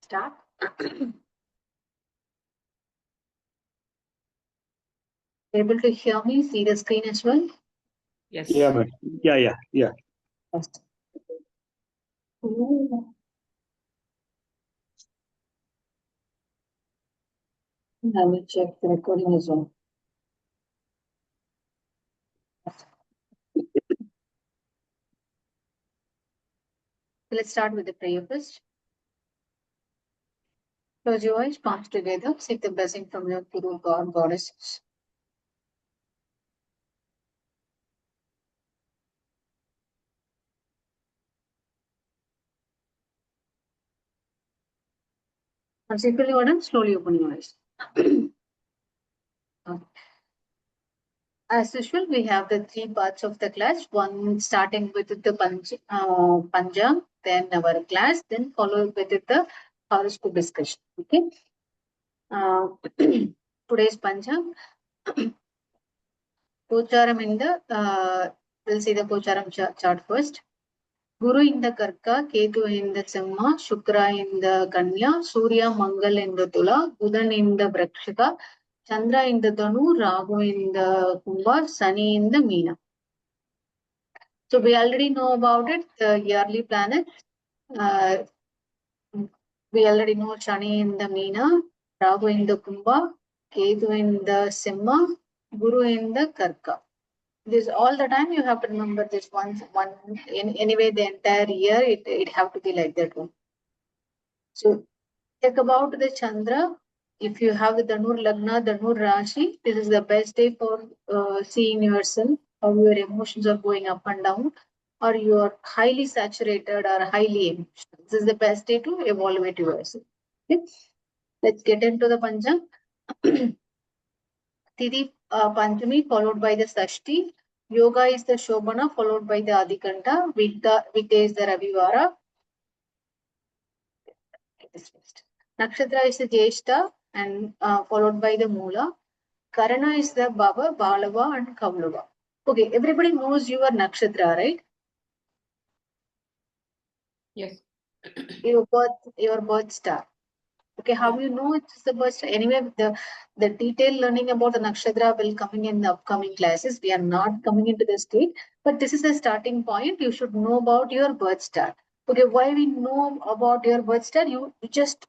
Start. Able to hear me? See the screen as well? Yes. Yeah, man. Yeah. Yes. I will check the recording as well. Let's start with the prayer first. Close your eyes, palms together. Seek the blessing from your Guru, God, Goddesses. Once you feel your slowly open your eyes. As usual, we have the three parts of the class. One starting with the Panjam, then our class, then followed with the horoscope discussion. Okay. Today's Panjam. Pocharam in the, we'll see the Pocharam chart first. Guru in the Karka, Ketu in the Simha, Shukra in the Kanya, Surya Mangal in the Tula, Budan in the Brakshika, Chandra in the Dhanu, Rahu in the Kumbha, Sani in the Meena. So we already know about it, the yearly planets. We already know Shani in the Meena, Rahu in the Kumbha, Ketu in the Simha, Guru in the Karka. This all the time you have to remember this one anyway the entire year it have to be like that one. So think about the Chandra. If you have the Dhanur Lagna, Dhanur Rashi, this is the best day for seeing yourself, how your emotions are going up and down, or you are highly saturated or highly emotional. This is the best day to evaluate yourself. Okay? Let's get into the Pancham. Tithi Panchami followed by the Sashti. Yoga is the Shobhana followed by the Adikanta. Weekday is the Ravivara. Nakshatra is the Jeshta and followed by the Moola. Karana is the Bhava, Balava and Kavalava. Okay, everybody knows your Nakshatra, right? Yes. Your birth star. Okay, how you know it's the birth star? Anyway, the detailed learning about the Nakshatra will coming in the upcoming classes. We are not coming into the state, but this is a starting point. You should know about your birth star. Okay, why we know about your birth star? You just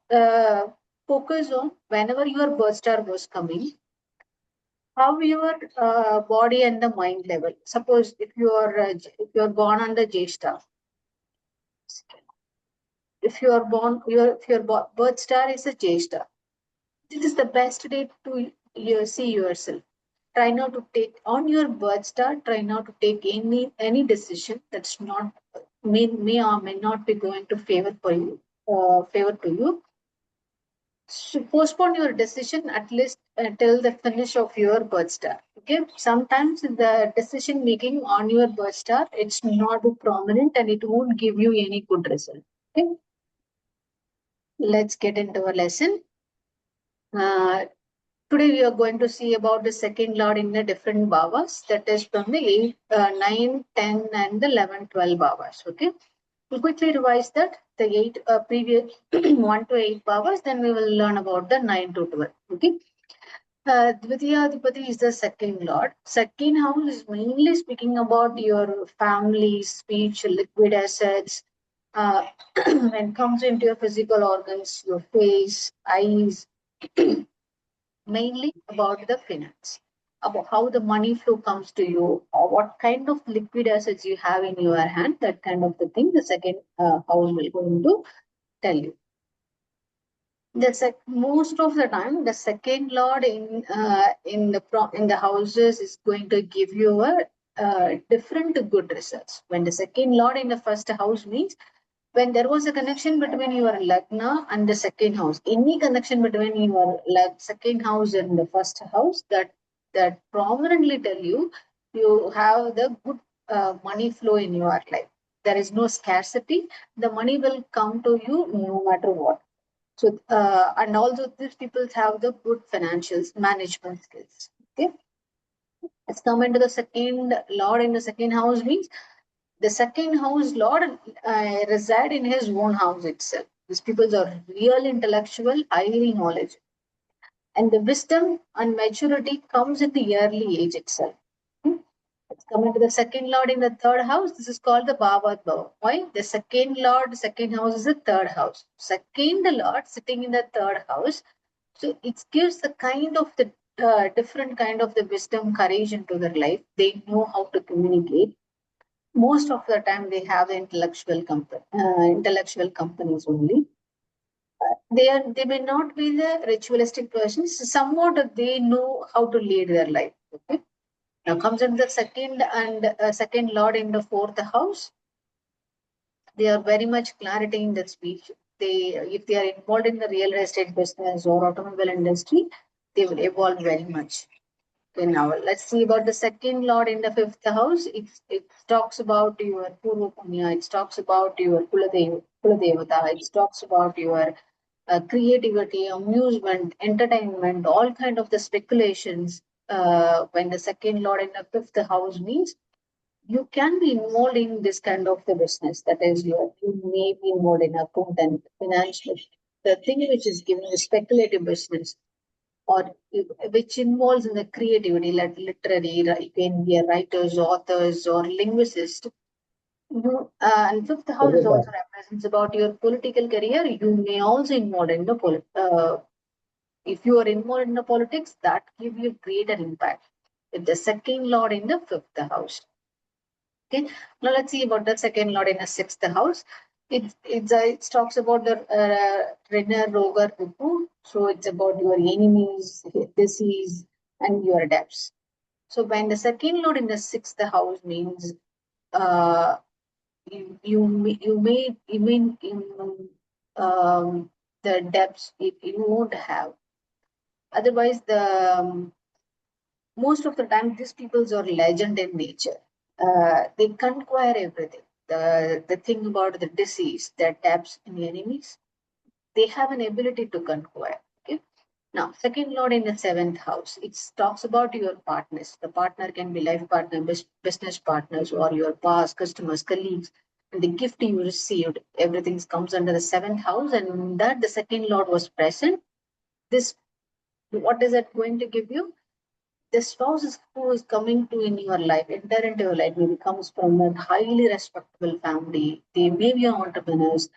focus on whenever your birth star was coming, how your body and the mind level. Suppose if you are born under Jeshta, if your birth star is a Jeshta, this is the best day to see yourself. Try not to take on your birth star. Try not to take any decision that's not may or may not be going to favor for you. Favor to you. So postpone your decision at least until the finish of your birth star. Okay. Sometimes the decision making on your birth star it's not prominent and it won't give you any good result. Okay. Let's get into a lesson. Today we are going to see about the second lord in the different bhavas, that is from the 9, 10 and the 11, 12 bhavas. Okay. We'll quickly revise that, the 8 previous 1 to 8 bhavas, then we will learn about the 9 to 12. Okay. Dvitiyadhipati is the second lord. Second house is mainly speaking about your family, speech, liquid assets. When it comes into your physical organs, your face, eyes, mainly about the finance, about how the money flow comes to you, or what kind of liquid assets you have in your hand, that kind of the thing. The second house will going to tell you. Most of the time, the second lord in the houses is going to give you a different good results. When the second lord in the first house means when there was a connection between your lagna and the second house, any connection between your second house and the first house, that prominently tell you you have the good money flow in your life. There is no scarcity. The money will come to you no matter what. So, and also these people have the good financial management skills. Okay. Let's come into the second lord in the second house means the second house lord reside in his own house itself. These people are real intellectual, highly knowledgeable. And the wisdom and maturity comes in the early age itself. Hmm? Let's come into the second lord in the third house. This is called the Bhava. Why? The second lord, second house is the third house. Second lord sitting in the third house. So it gives the kind of the different kind of the wisdom, courage into their life. They know how to communicate. Most of the time, they have intellectual companies only. They may not be the ritualistic persons. Somewhat they know how to lead their life. Okay. Now comes in the second lord in the fourth house. They are very much clarity in their speech. If they are involved in the real estate business or automobile industry, they will evolve very much. Okay, now let's see about the second lord in the fifth house. It talks about your Purva Punya, it talks about your Kuladevata, it talks about your creativity, amusement, entertainment, all kind of the speculations. When the second lord in the fifth house means you can be involved in this kind of the business. That is, you may be involved in accountant, financial, the thing which is given a speculative business or which involves in the creativity, like literary, you can be a writers, authors, or linguists. And fifth house is also represents about your political career. You may also involve in the if you are involved in the politics, that give you greater impact. With the second lord in the fifth house. Okay, now let's see about the second lord in the sixth house. It talks about the Renner Roger Upu. So it's about your enemies, disease, and your debts. So when the second lord in the sixth house means uh, you mean the debts you won't have. Otherwise, most of the time these peoples are legend in nature. They conquer everything. The thing about the disease that taps in the enemies, they have an ability to conquer. Okay. Now, second lord in the seventh house, it talks about your partners. The partner can be life partner, business partners, or your past customers, colleagues. And the gift you received, everything comes under the seventh house, and that the second lord was present. This, what is it going to give you? The spouse who is coming to in your life, enter into your life, maybe comes from a highly respectable family. They may be entrepreneurs,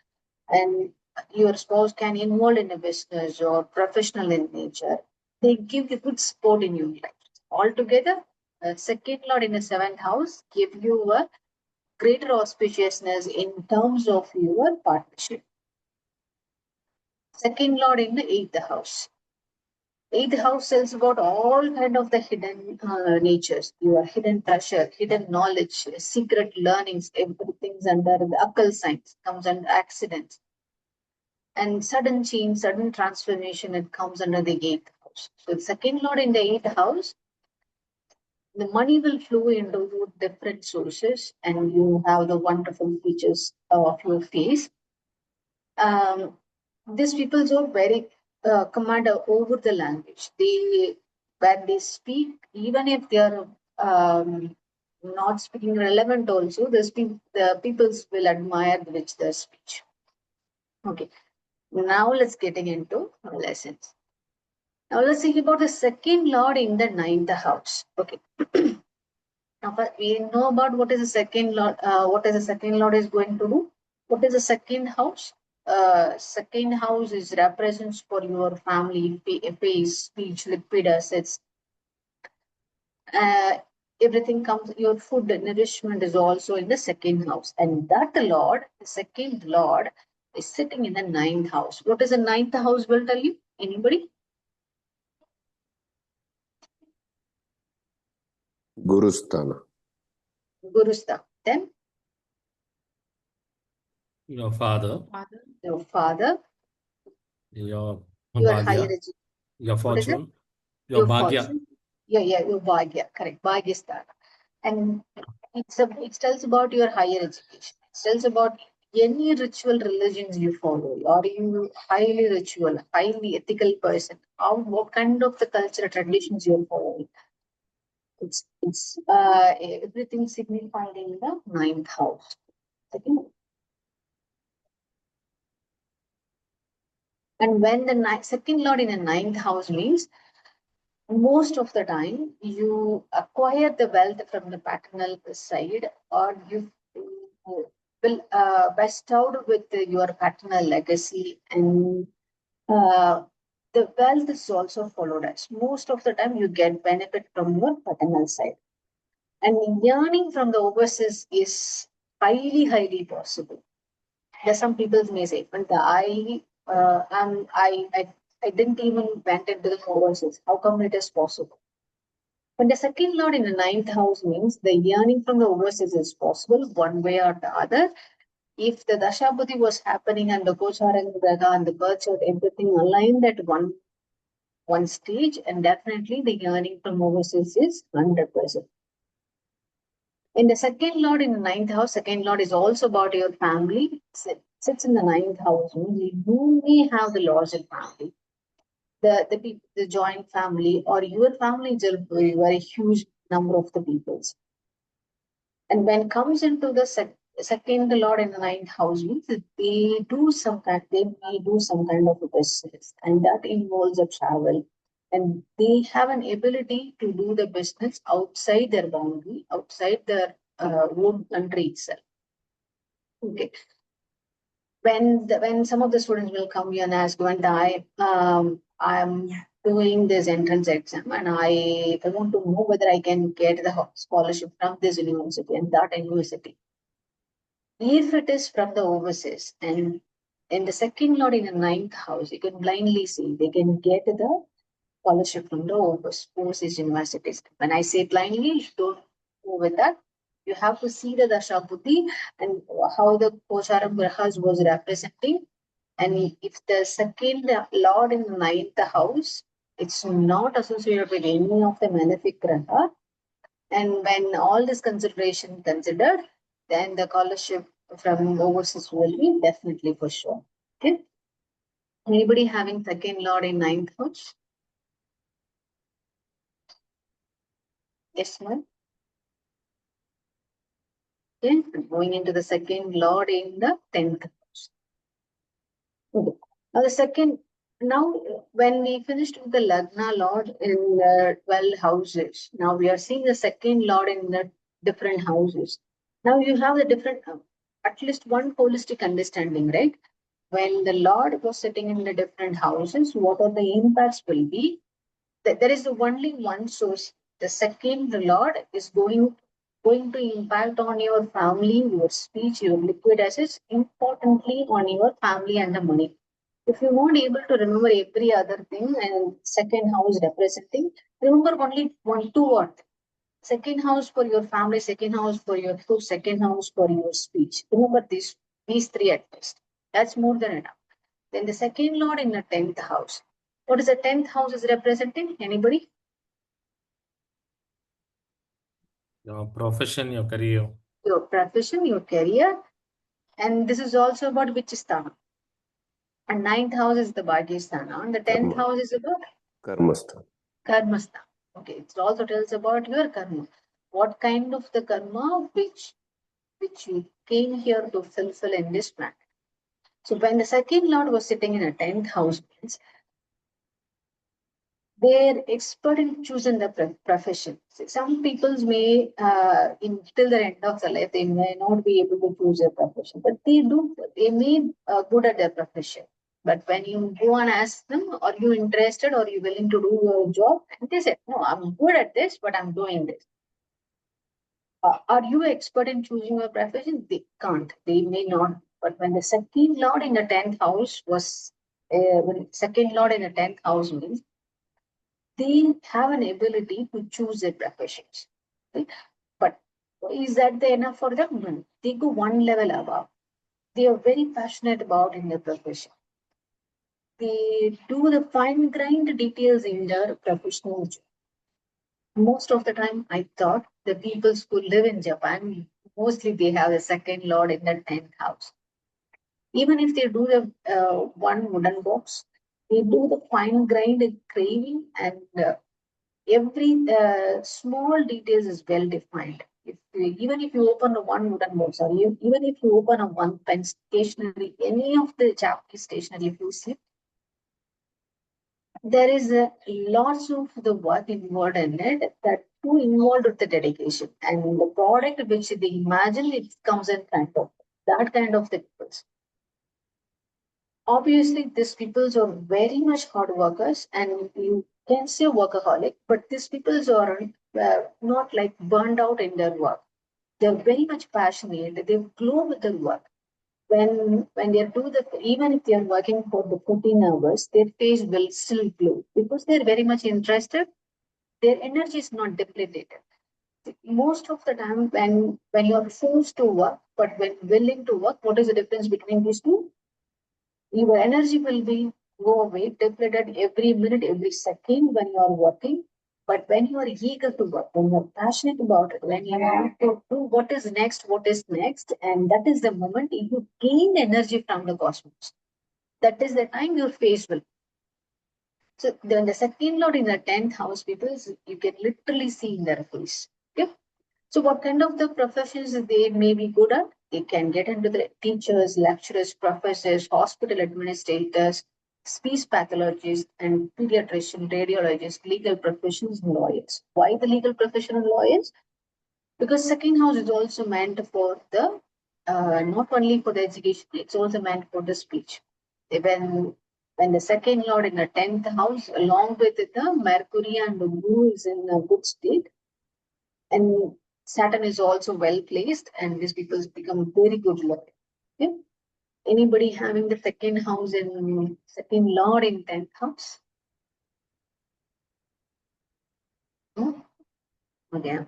and your spouse can involve in a business or professional in nature. They give you good support in your life. Altogether, second lord in the seventh house give you a greater auspiciousness in terms of your partnership. Second lord in the eighth house. Eighth house tells about all kind of the hidden natures, your hidden treasure, hidden knowledge, secret learnings, everything's under the occult science, comes under accidents. And sudden change, sudden transformation, it comes under the eighth house. So the second lord in the eighth house, the money will flow into different sources and you have the wonderful features of your face. These people are very command over the language. They when they speak, even if they are not speaking relevant, also the peoples will admire which their speech. Okay, now let's getting into lessons. Now let's think about the second lord in the ninth house. Okay. Now we know about what is the second lord. What is the second lord is going to do? What is the second house? Second house is represents for your family, face, speech, liquid assets. Uh, Everything comes. Your food nourishment is also in the second house, and that lord, the second lord, is sitting in the ninth house. What is the ninth house? Will tell you anybody? Gurusthana. Gurusta. Then Your father, your father, your your higher bhagya, education. your What is it? fortune, your Your bhagya. fortune. Yeah, your bhagya. Correct. Bhagya star. And it tells about your higher education. It tells about any ritual religions you follow. Are you highly ritual, highly ethical person? How what kind of the cultural traditions you're following? It's everything signified in the ninth house. Okay. And when the second lord in the ninth house means, most of the time you acquire the wealth from the paternal side, or you will best out with your paternal legacy, and uh, the wealth is also followed as. Most of the time you get benefit from your paternal side. And yearning from the overseas is highly possible. There's some people may say, but I didn't even went into the overseas. How come it is possible? But the second lord in the ninth house means the yearning from the overseas is possible one way or the other. If the Dashabhuti was happening and the Gocharan Graha and the birth chart, everything aligned at one stage, and definitely the yearning from overseas is 100%. In the second lord in the ninth house, second lord is also about your family. Sits in the ninth house. You may have the larger family, the joint family, or your family is a very huge number of the peoples. And when comes into the second lord in the ninth house, means that they may do some kind of a business, and that involves a travel. And they have an ability to do the business outside their boundary, outside their own country itself. Okay. When some of the students will come here and ask, when I'm doing this entrance exam and I want to know whether I can get the scholarship from this university and that university. If it is from the overseas and in the second lord in the ninth house, you can blindly see they can get the scholarship from the overseas universities. When I say blindly, you don't go with that. You have to see the Dasha Buddhi and how the Kocharam Grahas was representing. And if the second lord in the ninth house, it's not associated with any of the malefic Graha. And when all this consideration considered, then the scholarship from overseas will be definitely for sure. Okay. Anybody having second lord in ninth house? Yes, ma'am. Okay, going into the second lord in the 10th house. Okay. Now the second, now when we finished with the Lagna lord in the 12 houses, now we are seeing the second lord in the different houses. Now you have the different, at least one holistic understanding, right? When the lord was sitting in the different houses, what are the impacts will be? There is only one source. The second lord is going to impact on your family, your speech, your liquid assets, importantly on your family and the money. If you're not able to remember every other thing and second house representing, remember only two words. Second house for your family, second house for your food, second house for your speech. Remember these three at least. That's more than enough. Then the second lord in the 10th house. What is the 10th house is representing? Anybody? Your profession, your career. Your profession, your career. And this is also about which sthana. And 9th house is the Bhagyasthana. And the 10th Karma. house is about Karmasthana. Karmasthana. Okay, it also tells about your karma. What kind of the karma which you came here to fulfill in this planet. So when the second lord was sitting in a 10th house means they're expert in choosing the profession. Some people may, till the end of their life, they may not be able to choose their profession, but they may good at their profession. But when you go and ask them, are you interested or are you willing to do your job? And they say, no, I'm good at this, but I'm doing this. Are you expert in choosing your profession? They can't, they may not. But when the second lord in the 10th house was, when second lord in the 10th house means, they have an ability to choose their professions. Right? But is that the enough for them? No. They go one level above. They are very passionate about in their profession. They do the fine grained details in their professional job. Most of the time, I thought the people who live in Japan, mostly they have a second lord in the 10th house. Even if they do the one wooden box, they do the fine grained craving and every small details is well defined. Even if you open a one wooden box or even if you open a one pen stationery, any of the Japanese stationery, if you see, there is lots of the work involved in it, that too involved with the dedication and the product which they imagine, it comes in front of that kind of the peoples. Obviously, these peoples are very much hard workers, and you can say workaholic, but these peoples are not like burned out in their work. They're very much passionate. They glow with their work. When they do the, even if they are working for the 14 hours, their face will still glow because they're very much interested. Their energy is not depleted. Most of the time, when you are forced to work, but when willing to work, what is the difference between these two? Your energy will be go away, depleted every minute, every second when you are working. But when you are eager to work, when you are passionate about it, when you want to do what is next, and that is the moment you gain energy from the cosmos. That is the time your face will. So then the second lord in the 10th house, people, you can literally see in their face. Okay. So what kind of the professions they may be good at? They can get into the teachers, lecturers, professors, hospital administrators, speech pathologists, and pediatrician, radiologists, legal professions, and lawyers. Why the legal profession and lawyers? Because second house is also meant for the not only for the education, it's also meant for the speech. When the second lord in the 10th house, along with the Mercury and the Moon is in a good state, and Saturn is also well placed, and these people become very good lawyers. Okay? Anybody having the second house in second lord in 10th house? No? Okay, I'm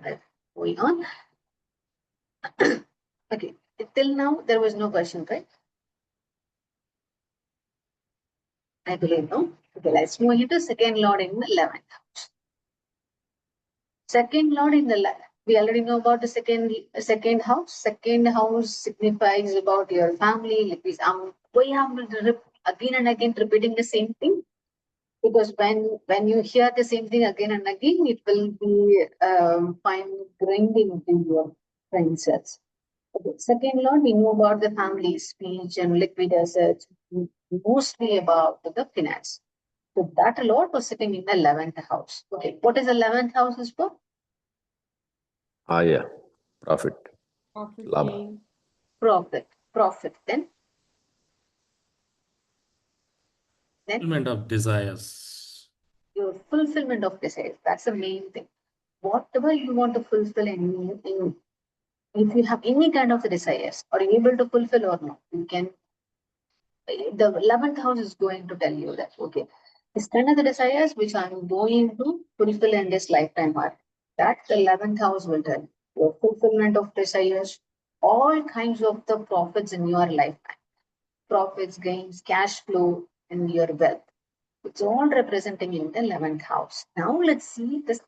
going on. Okay, till now there was no question, right? I believe no. Okay, let's move into second lord in the 11th house. Second lord in the we already know about the second house. Second house signifies about your family. Like why I'm again and again repeating the same thing, because when you hear the same thing again and again, it will be fine grained into your brain cells. Okay. Second lord, we know about the family, speech, and liquid assets, mostly about the finance. So that lord was sitting in the 11th house. Okay, what is the 11th house is for? Aya, profit, Profit labha. gain. Profit. Then Fulfillment of desires. your fulfillment of desires. That's the main thing. Whatever you want to fulfill in if you have any kind of desires, are you able to fulfill or not? You can. The 11th house is going to tell you that, okay, this kind of the desires which I'm going to fulfill in this lifetime are, that the 11th house will tell you. Your fulfillment of desires, all kinds of the profits in your lifetime, profits, gains, cash flow, and your wealth. It's all representing in the 11th house. Now let's see this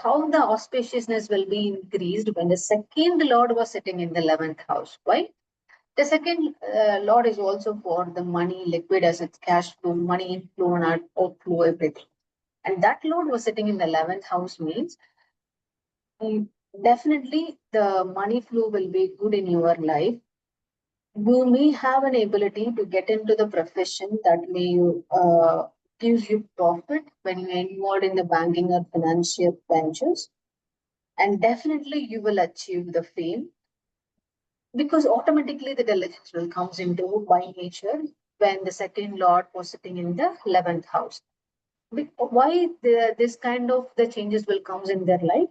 how the auspiciousness will be increased when the second lord was sitting in the 11th house. Why? The second lord is also for the money, liquid assets, cash flow, money inflow and outflow, everything. And that lord was sitting in the 11th house means definitely the money flow will be good in your life. You may have an ability to get into the profession that may gives you profit when you involved in the banking or financial ventures, and definitely you will achieve the fame, because automatically the diligence will comes into by nature when the second lord was sitting in the 11th house. Why this kind of the changes will comes in their life?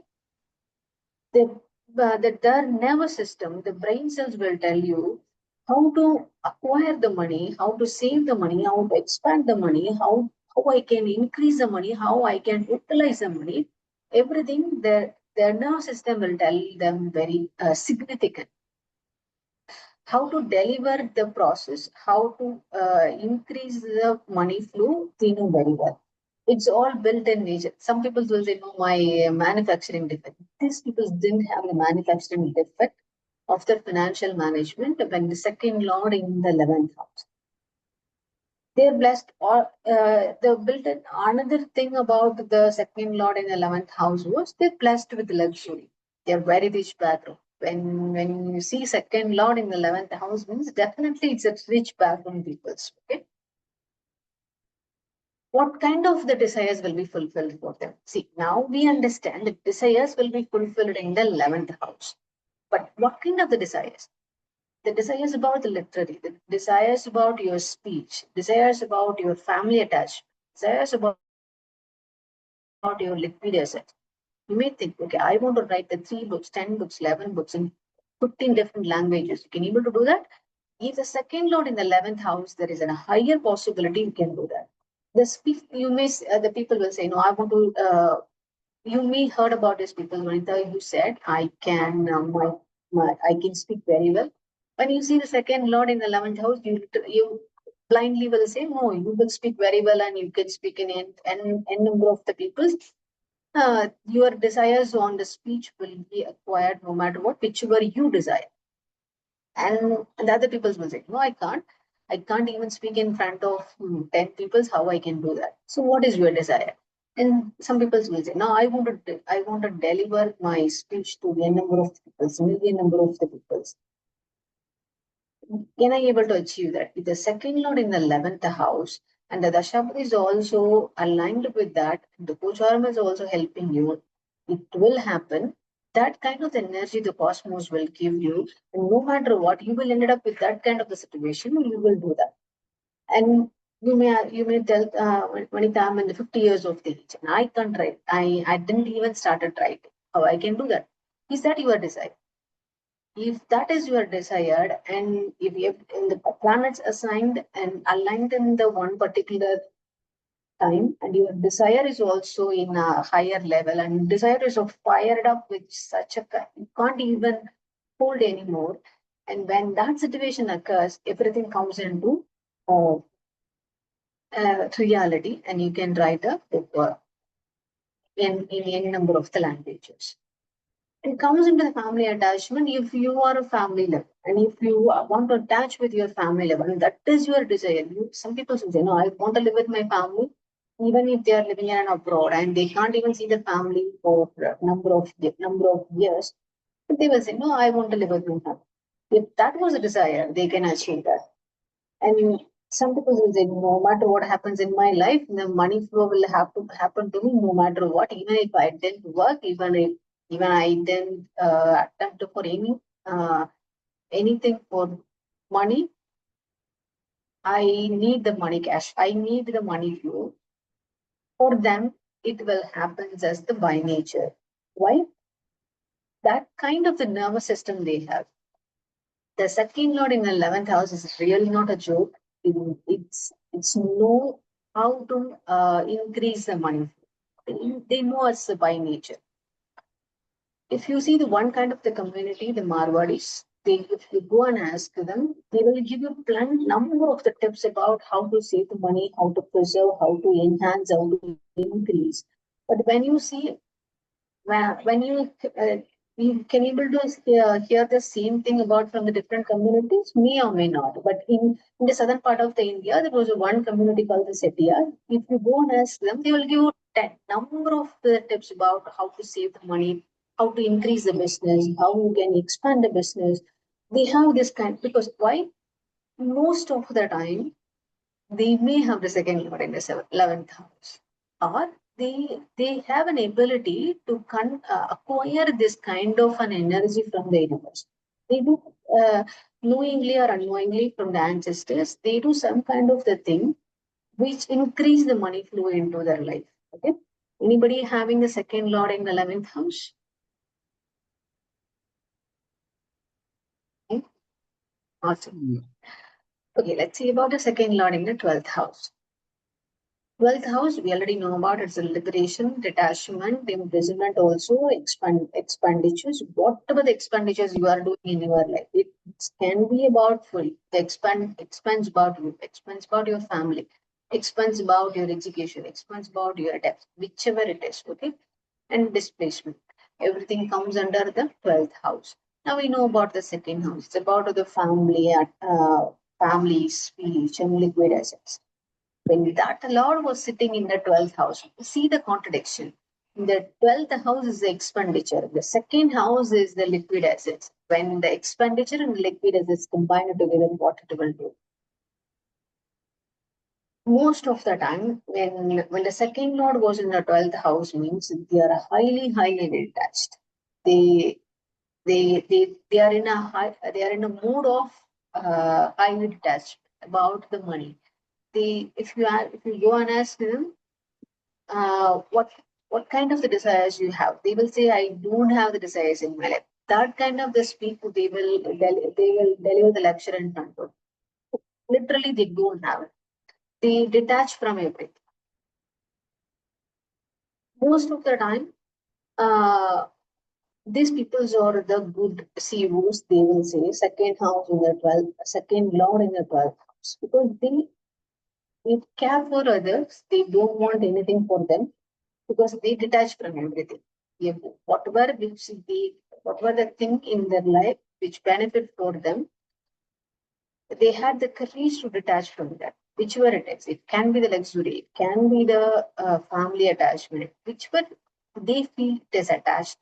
Their nervous system, the brain cells will tell you how to acquire the money, how to save the money, how to expand the money, how I can increase the money, how I can utilize the money. Everything their nervous system will tell them very significant. How to deliver the process, how to increase the money flow, they know very well. It's all built in nature. Some people will say, no, my manufacturing defect. These people didn't have a manufacturing defect of their financial management when the second lord in the 11th house. They're blessed, or the built in another thing about the second lord in the 11th house was they're blessed with luxury. They're very rich background. When you see second lord in the 11th house means definitely it's a rich background peoples. Okay. what kind of the desires will be fulfilled for them? See, now we understand that desires will be fulfilled in the 11th house. But what kind of the desires? The desires about the literary, the desires about your speech, desires about your family attachment, desires about your liquid assets. You may think, okay, I want to write the 3 books, 10 books, 11 books in 15 different languages. You can able to do that. If the second lord in the 11th house, there is a higher possibility you can do that. The people will say, no, I want to, you may heard about this people, Vanita, you said, I can, I can speak very well. When you see the second lord in the 11th house, you blindly will say, no, you will speak very well and you can speak in n number of the people. Your desires on the speech will be acquired no matter what, whichever you desire. And the other people will say, no, I can't. I can't even speak in front of 10 people. How I can do that? So what is your desire? And some people will say, no, I want to deliver my speech to a number of people, million number of the people. Can I able to achieve that? With the second lord in the 11th house, and the Dashabhati is also aligned with that, the Gocharam is also helping you, it will happen. That kind of energy the cosmos will give you, and no matter what, you will end up with that kind of the situation, you will do that. And you may tell Vanita, I'm in the 50 years of age, and I can't write. I didn't even started writing. How I can do that? Is that your desire? If that is your desired, and if you have in the planets assigned and aligned in the one particular time, and your desire is also in a higher level, and desire is fired up with such a you can't even hold anymore. And when that situation occurs, everything comes into uh, reality, and you can write a book in any number of the languages. It comes into the family attachment. If you are a family level, and if you want to attach with your family level, and that is your desire. Some people say, no, I want to live with my family, even if they are living in abroad and they can't even see the family for a number of years. But they will say, no, I want to live with my family. If that was a desire, they can achieve that. And some people will say, no matter what happens in my life, the money flow will have to happen to me no matter what, even if I didn't work, even I didn't attempt for anything for money. I need the money cash. I need the money flow. For them, it will happen just the by nature. Why? That kind of the nervous system they have. The second lord in the 11th house is really not a joke. It's know how to increase the money. They know us by nature. If you see the one kind of the community, the Marwadis, if you go and ask them, they will give you plenty number of the tips about how to save the money, how to preserve, how to enhance, how to increase. But when you see, when you can able to hear the same thing about from the different communities, may or may not. But in the southern part of the India, there was a one community called the Settiyar. If you go and ask them, they will give you 10 number of the tips about how to save the money, how to increase the business, how you can expand the business. They have this kind, because why? Most of the time, they may have the second lord in the 11th house, or they have an ability to acquire this kind of an energy from the universe. They do knowingly or unknowingly from the ancestors. They do some kind of the thing which increase the money flow into their life. Okay, anybody having the second lord in the 11th house? Okay. Awesome. Okay, let's see about the second lord in the 12th house. 12th house, we already know about. It's a liberation, detachment, imprisonment, also expenditures. Whatever the expenditures you are doing in your life, it can be about full. The expense about you, expense about your family, expense about your education, expense about your debt, whichever it is, okay? And displacement. Everything comes under the 12th house. Now we know about the second house. It's about the family, speech, and liquid assets. When that Lord was sitting in the 12th house, see the contradiction. The 12th house is the expenditure. The second house is the liquid assets. When the expenditure and liquid assets combine together, what it will do? most of the time when the second lord goes in the 12th house means they are highly detached. They are in a they are in a mood of highly detached about the money. If you go and ask them what kind of the desires you have, they will say I don't have the desires in my life. That kind of the speak they will deliver the lecture in front of. Literally they don't have it. They detach from everything. Most of the time, these peoples are the good CEOs, they will say, second house in the 12th, second lord in the 12th house. Because they care for others, they don't want anything for them, because they detach from everything. If whatever which they, whatever the thing in their life which benefit for them, they had the courage to detach from that. Whichever it is, it can be the luxury, it can be the family attachment, whichever they feel it is attached,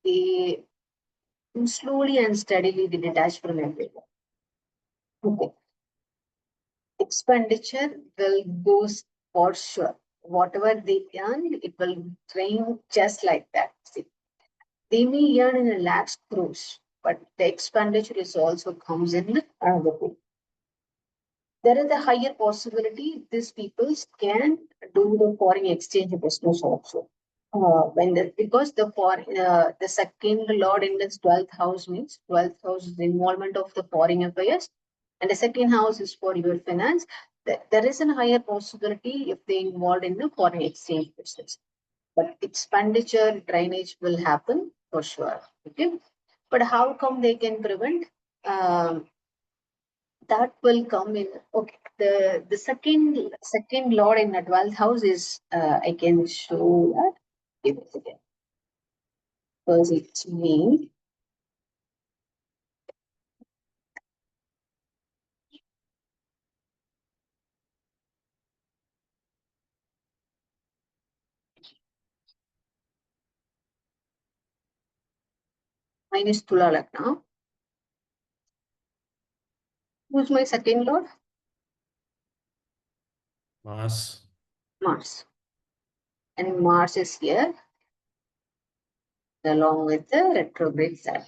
they slowly and steadily they detach from everything. Okay. Expenditure will go for sure. Whatever they earn, it will drain just like that. See, they may earn in a lakhs crores, but the expenditure is also comes in another way. There is a higher possibility these people can do the foreign exchange business also. Because the second lord in this 12th house means 12th house is the involvement of the foreign affairs, and the second house is for your finance. There is a higher possibility if they involved in the foreign exchange business, but expenditure drainage will happen for sure. Okay, but how come they can prevent? Um, that will come in. Okay, the second lord in the 12th house is I can show that. Give it again. Because it's me. Mine is Tula Lagna. Who's my second lord? Mars. Mars. And Mars is here along with the retrograde Saturn.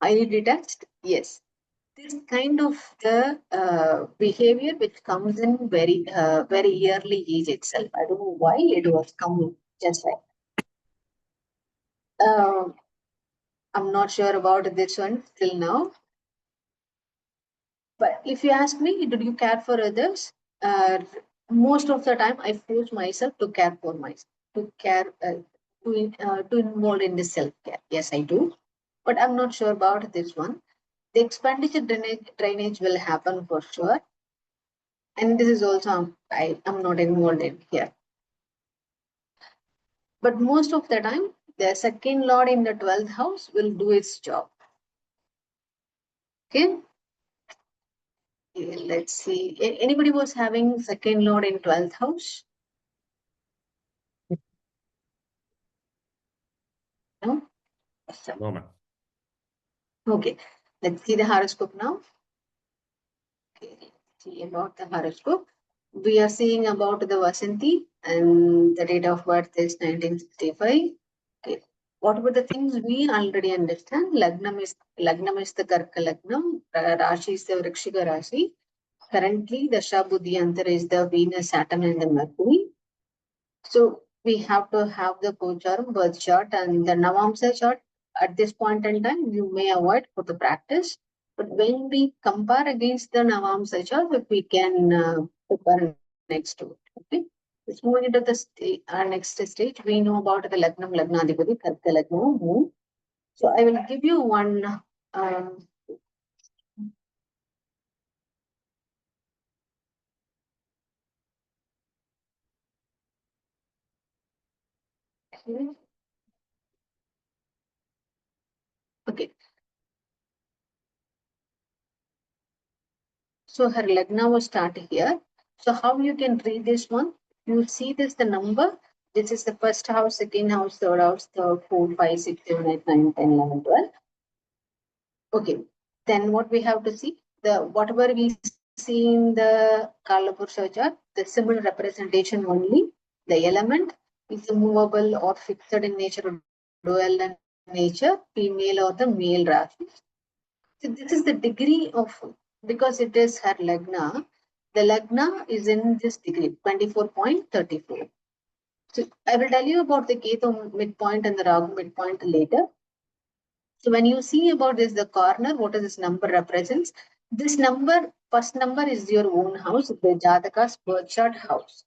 Highly detached? Yes. This kind of the behavior which comes in very early age itself. I don't know why it was coming just like. I'm not sure about this one till now. But if you ask me, did you care for others? Most of the time, I force myself to care for myself, to care, to involve in the self care. Yes, I do, but I'm not sure about this one. The expenditure drainage will happen for sure, and this is also I'm not involved in here. But most of the time, the second lord in the 12th house will do its job. Okay. Let's see. Anybody was having second lord in 12th house? No? No, ma'am. Okay. Let's see the horoscope now. Okay. Let's see about the horoscope. We are seeing about the Vasanti and the date of birth is 1965. Okay. What were the things we already understand? Lagnam is the Karka Lagnam. Rashi is the Vrikshika Rashi. Currently, the Shabudhi Antar is the Venus, Saturn, and the Mercury. So we have to have the Gocharam birth chart and the Navamsa chart. At this point in time, you may avoid for the practice. But when we compare against the Navamsa chart, we can prepare next to it. Okay. Let's move into the our next stage. We know about the Lagnam, Lagnadipati, Karka Lagna, Moon. So I will give you one. Um, okay. So her Lagna was started here. So how you can read this one? You see this the number. This is the first house, second house, third house, third, 4, 5, 6, 7, 8, 9, 10, 11, 12. Okay. Then what we have to see? whatever we see in the Kalapurusha chart, the symbol representation only. The element is movable or fixed in nature or dual in nature, female or the male Rashi. So this is the degree of, because it is her Lagna, the Lagna is in this degree, 24.34. So I will tell you about the Ketu midpoint and the Rahu midpoint later. So when you see about this, the corner, what is this number represents? This number, first number is your own house, the Jataka's birth chart house.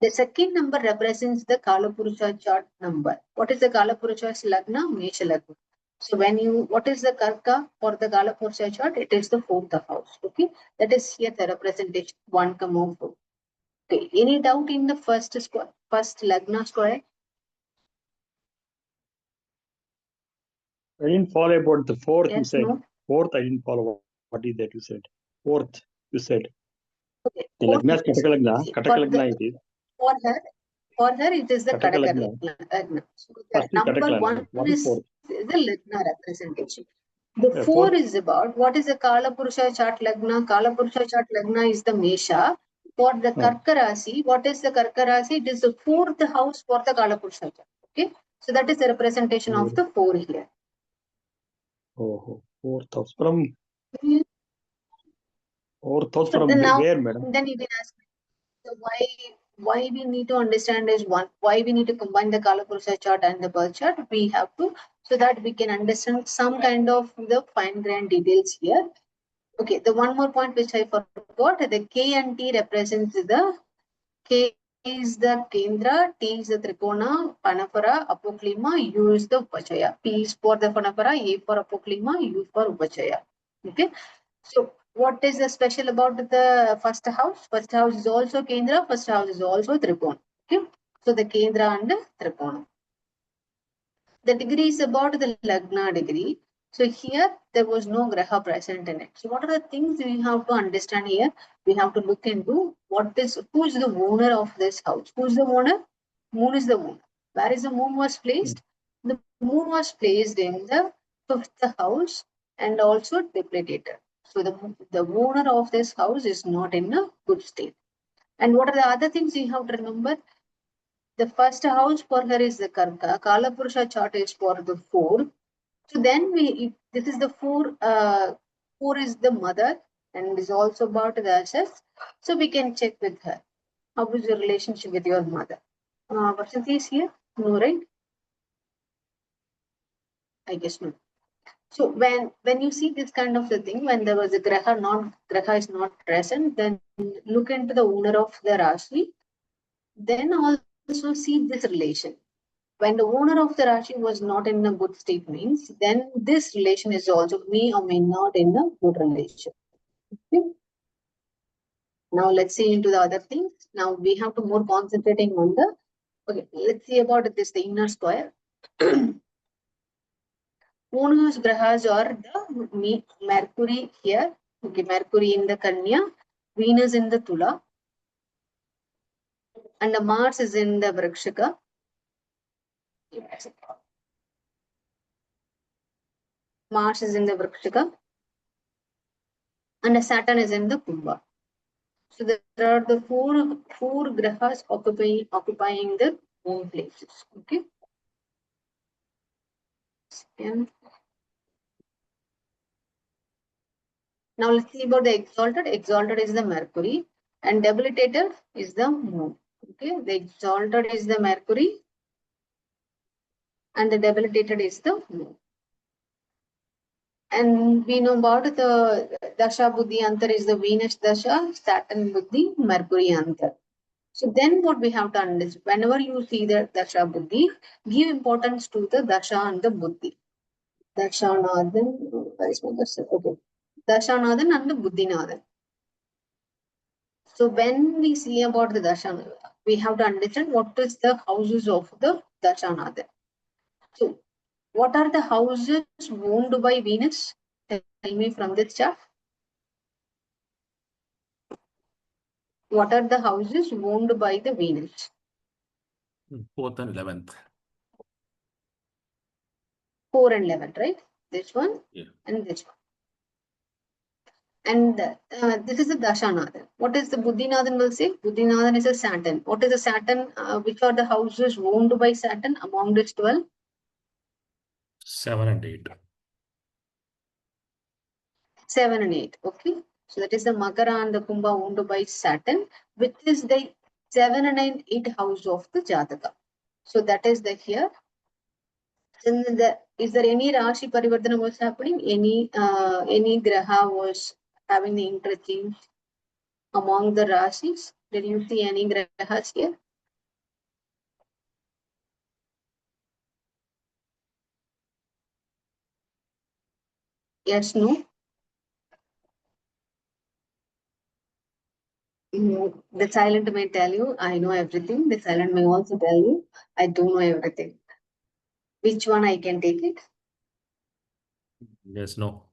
The second number represents the Kalapurusha chart number. What is the Kalapurusha's Lagna? Mesha Lagna. So when you, what is the Karka for the Kalapurusha chart? It is the fourth house. Okay. That is here the representation 1, 4. Okay. Any doubt in the first square, first Lagna square? I didn't follow about the fourth, you Yes, said. no? Fourth, I didn't follow. What is that you said? Fourth, you said. Okay. The Fourth Lagna is is, Kataka Lagna. see, Kataka Lagna it is. for her it is the Kataka Kadaka Lagna. Lagna. So the First is Kataka number Lagna. 1 What is is fourth? the Lagna representation. The Yeah, 4 fourth. is about what is the Kalapurusha chart Lagna? Kalapurusha chart Lagna is the Mesha. For the Karka Rasi, what is the Karka Rasi? It is the fourth house for the Kalapurusha chart. Okay. So that is the representation of the 4 here. Oh, fourth house from Hmm. fourth house So from then now, where, madam? then you can ask me, so why we need to understand is one, why we need to combine the Kalapurusha chart and the birth chart. We have to, so that we can understand some kind of the fine grained details here. Okay, the one more point which I forgot, the K and T represents the K is the Kendra, T is the Trikona, Panapara, Apoklima, U is the Upachaya. P is for the Panapara, A for Apoklima, U for Upachaya. Okay. So what is the special about the first house? First house is also Kendra, first house is also Trikona. Okay. So the Kendra and the Trikona. The degree is about the Lagna degree. So here there was no Graha present in it. So what are the things we have to understand here? We have to look into who is the owner of this house? Who is the owner? Moon is the owner. Where is the moon was placed? The moon was placed in the fifth house and also debilitated. So the owner of this house is not in a good state. And what are the other things you have to remember? The first house for her is the Karka. Kalapurusha chart is for the 4. So then this is the 4. 4 is the mother and is also about the assets. So we can check with her. How is your relationship with your mother? Vasanthi is here? No, right? I guess no. So when you see this kind of a thing, when there was a Graha is not present, then look into the owner of the Rashi. Then also see this relation. When the owner of the Rashi was not in a good state means, then this relation is also may or may not in a good relation. Okay. Now let's see into the other things. Now we have to more concentrating on the, okay, let's see about this, the inner square. Whose grahas are the Mercury here, okay, Mercury in the Kanya, Venus in the Tula, and the Mars is in the Vrikshika. Mars is in the Vrikshika, and the Saturn is in the Kumbha. So there are the four grahas occupying the home places. Okay. And now let's see about the exalted. Exalted is the Mercury, and debilitated is the Moon. Okay, the exalted is the Mercury, and the debilitated is the Moon. And we know about the Dasha Buddhi Antar is the Venus Dasha, Saturn Buddhi, Mercury Antar. So then what we have to understand, whenever you see the Dasha Buddhi, give importance to the Dasha and the Buddhi. Dashanathan, where is my Dasha? Okay. Dashanathan and the Buddhinathan. So when we see about the Dashanathan, we have to understand what is the houses of the Dashanathan. So what are the houses owned by Venus? Tell me from this chart. What are the houses owned by the Venus? 4th and 11th. 4 and 11, right? This one Yeah. and this one. And this is a Dashanathan. What is the Buddhinathan will say? Buddhinathan is a Saturn. What is a Saturn? Which are the houses owned by Saturn among these 12? 7 and 8. 7 and 8. Okay. So that is the Makara and the Kumbha owned by Saturn, which is the 7 and 8 house of the Jataka. So that is the here. Then is there any Rashi Parivardhana was happening? Any Graha was having the interchange among the Rashis? Did you see any Grahas here? Yes, no? The silent may tell you, I know everything. The silent may also tell you, I don't know everything. Which one I can take it? Yes, no.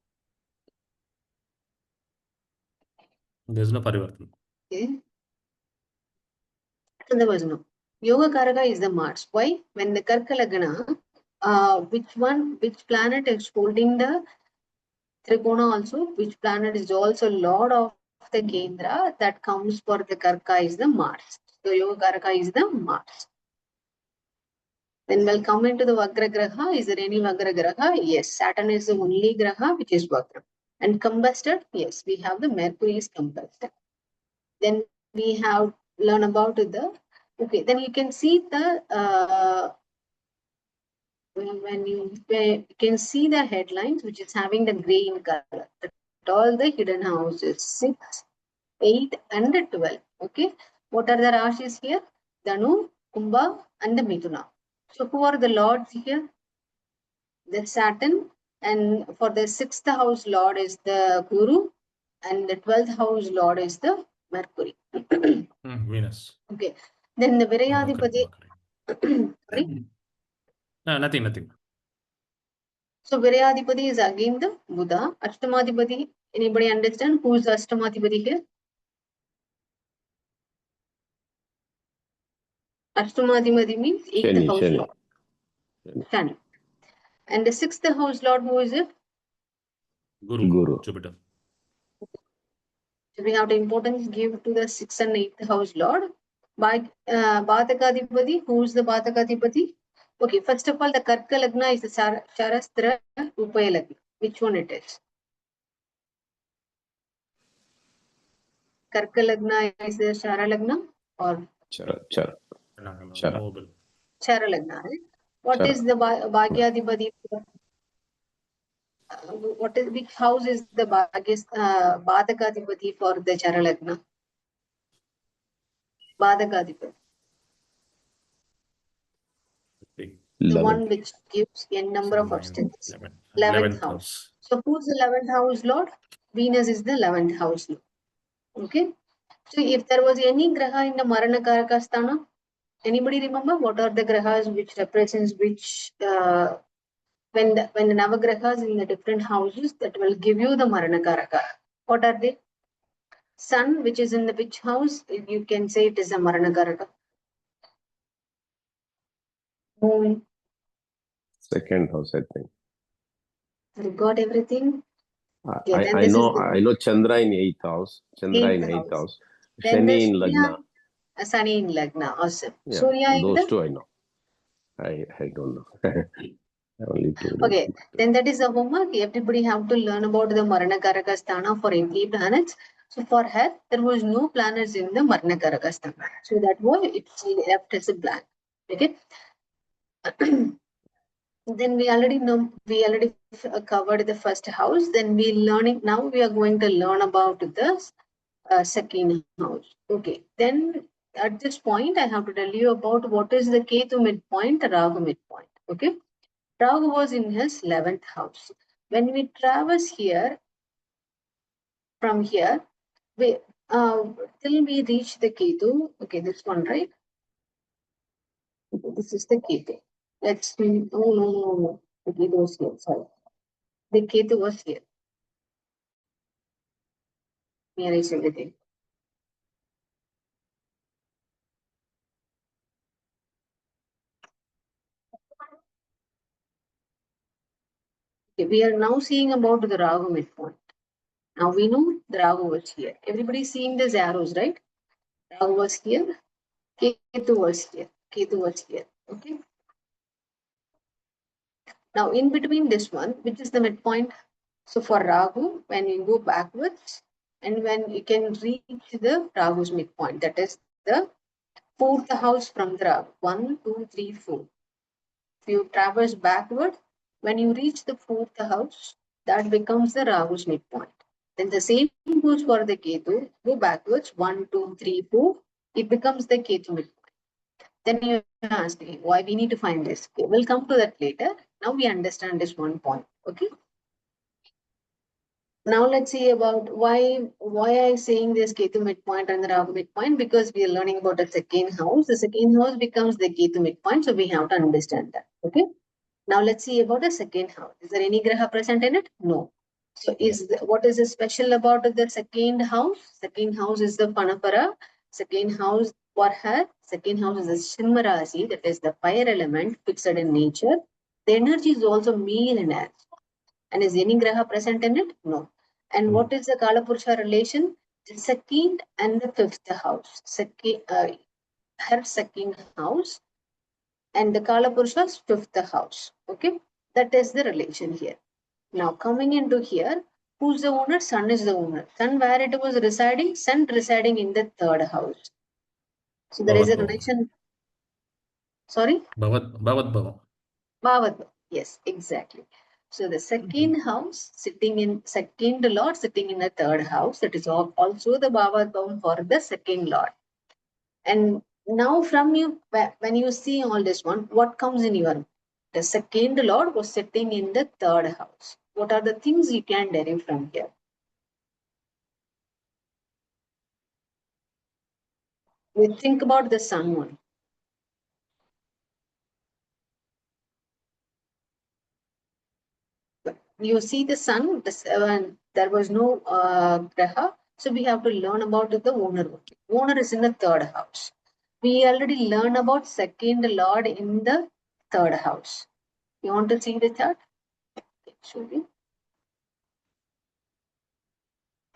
There's no Parivartan. Okay. So there was no. Yoga Karaka is the Mars. Why? When the Karka Lagna, which planet is holding the Trikona also, which planet is also Lord of the Kendra that comes for the Karka is the Mars. So Yoga Karaka is the Mars. Then we'll come into the Vagra Graha. Is there any Vagra Graha? Yes, Saturn is the only Graha which is Vagra. And combusted, yes, we have the Mercury is combusted. Then we have learn about the, okay, then you can see the, when you can see the headlines, which is having the gray in color. All the hidden houses, 6, 8, and 12. Okay, what are the Rashis here? Danu, Kumbha, and the Mithuna. So who are the lords here? The Saturn, and for the 6th house lord is the Guru, and the 12th house lord is the Mercury. Venus. Okay, then the Mercury, Virayadipati. Mercury. Sorry. No, nothing. So Virayadipati is again the Buddha. Ashtamadipati. Anybody understand who is the Ashtamadipati here? Ashtamadipati means 8th house Shani. lord. Shani. And the 6th house lord, who is it? Guru. Jupiter. So we have the importance give to the 6th and 8th house lord. By Bhatakadipati, who is the Bhatakadipati? Okay, first of all, the Karka Lagna is the Charastra Upaya Lagna. Which one it is? Karka Lagna is the Shara Lagna or Chara. Noble. Chara Lagna, right? What is the Bhagyadipati? What is, which house is the Bhatakadipati for the Chara Lagna? Bhatakadipati. The one which gives n number of obstacles. 11th house. So who's the 11th house lord? Venus is the 11th house lord. Okay. So if there was any graha in the Marana Karaka Sthana, anybody remember what are the grahas which represents which when the Navagrahas in the different houses that will give you the Marana Karaka? What are they? Sun, which is in the which house? You can say it is a Marana Karaka. Moon. Second house, I think. You got everything? Okay, then I this know. is the I know Chandra in 8th house. eighth house. Then the Shani in Lagna. Sunny in Lagna. Awesome. Yeah, Surya in those the. two I know. I don't know. Only two. Okay, then that is the homework. Everybody have to learn about the Marana Karaka Sthana for every planets. So for her, there was no planets in the Marana Karaka Sthana. So that was it's left as a blank. Okay. Then we already covered the first house. Then now we are going to learn about the second house. Okay. Then at this point, I have to tell you about what is the Ketu midpoint, Rahu midpoint. Okay. Rahu was in his 11th house. When we traverse here, from here, we till we reach the Ketu. Okay, this one, right? Okay, this is the Ketu. Let's see. Oh, no. The Ketu was here. Sorry. The Ketu was here. Here is everything. Okay, we are now seeing about the Rahu midpoint. Now we know the Rahu was here. Everybody seeing these arrows, right? Rahu was here, Ketu was here, Ketu was here. Okay. Now in between this one, which is the midpoint? So for Rahu, when you go backwards, and when you can reach the Rahu's midpoint, that is the fourth house from the Rahu. 1, 2, 3, 4. If you traverse backward, when you reach the fourth house, that becomes the Rahu's midpoint. Then the same goes for the Ketu. Go backwards, 1, 2, 3, 4. It becomes the Ketu midpoint. Then you ask me why we need to find this. Okay, we'll come to that later. Now we understand this one point. Okay. Now let's see about why I saying this Ketu midpoint and the Rahu midpoint, because we are learning about the second house. The second house becomes the Ketu midpoint, so we have to understand that. Okay. Now let's see about the second house. Is there any graha present in it? No. So what is special about the second house? Second house is the Panapara. Second house for her. Second house is the Shimmarasi, that is the fire element fixed in nature. The energy is also male energy. And is any graha present in it? No. And what is the Kala Purusha relation? The second and the fifth house. Her second house and the Kala Purusha's fifth house. Okay, that is the relation here. Now coming into here, who's the owner? Sun is the owner. Sun, where it was residing? Sun residing in the third house. So there is a relation. Sorry? Bhavat. Bhava. Yes, exactly. So the second house sitting in second lord sitting in the third house. That is also the Bhava for the second lord. And now from you, when you see all this one, what comes in your mind? The second lord was sitting in the third house. What are the things you can derive from here? We think about the sun one. You see the sun, there was no graha, so we have to learn about the owner. Owner is in the third house. We already learned about second lord in the third house. You want to see the chart? Show you.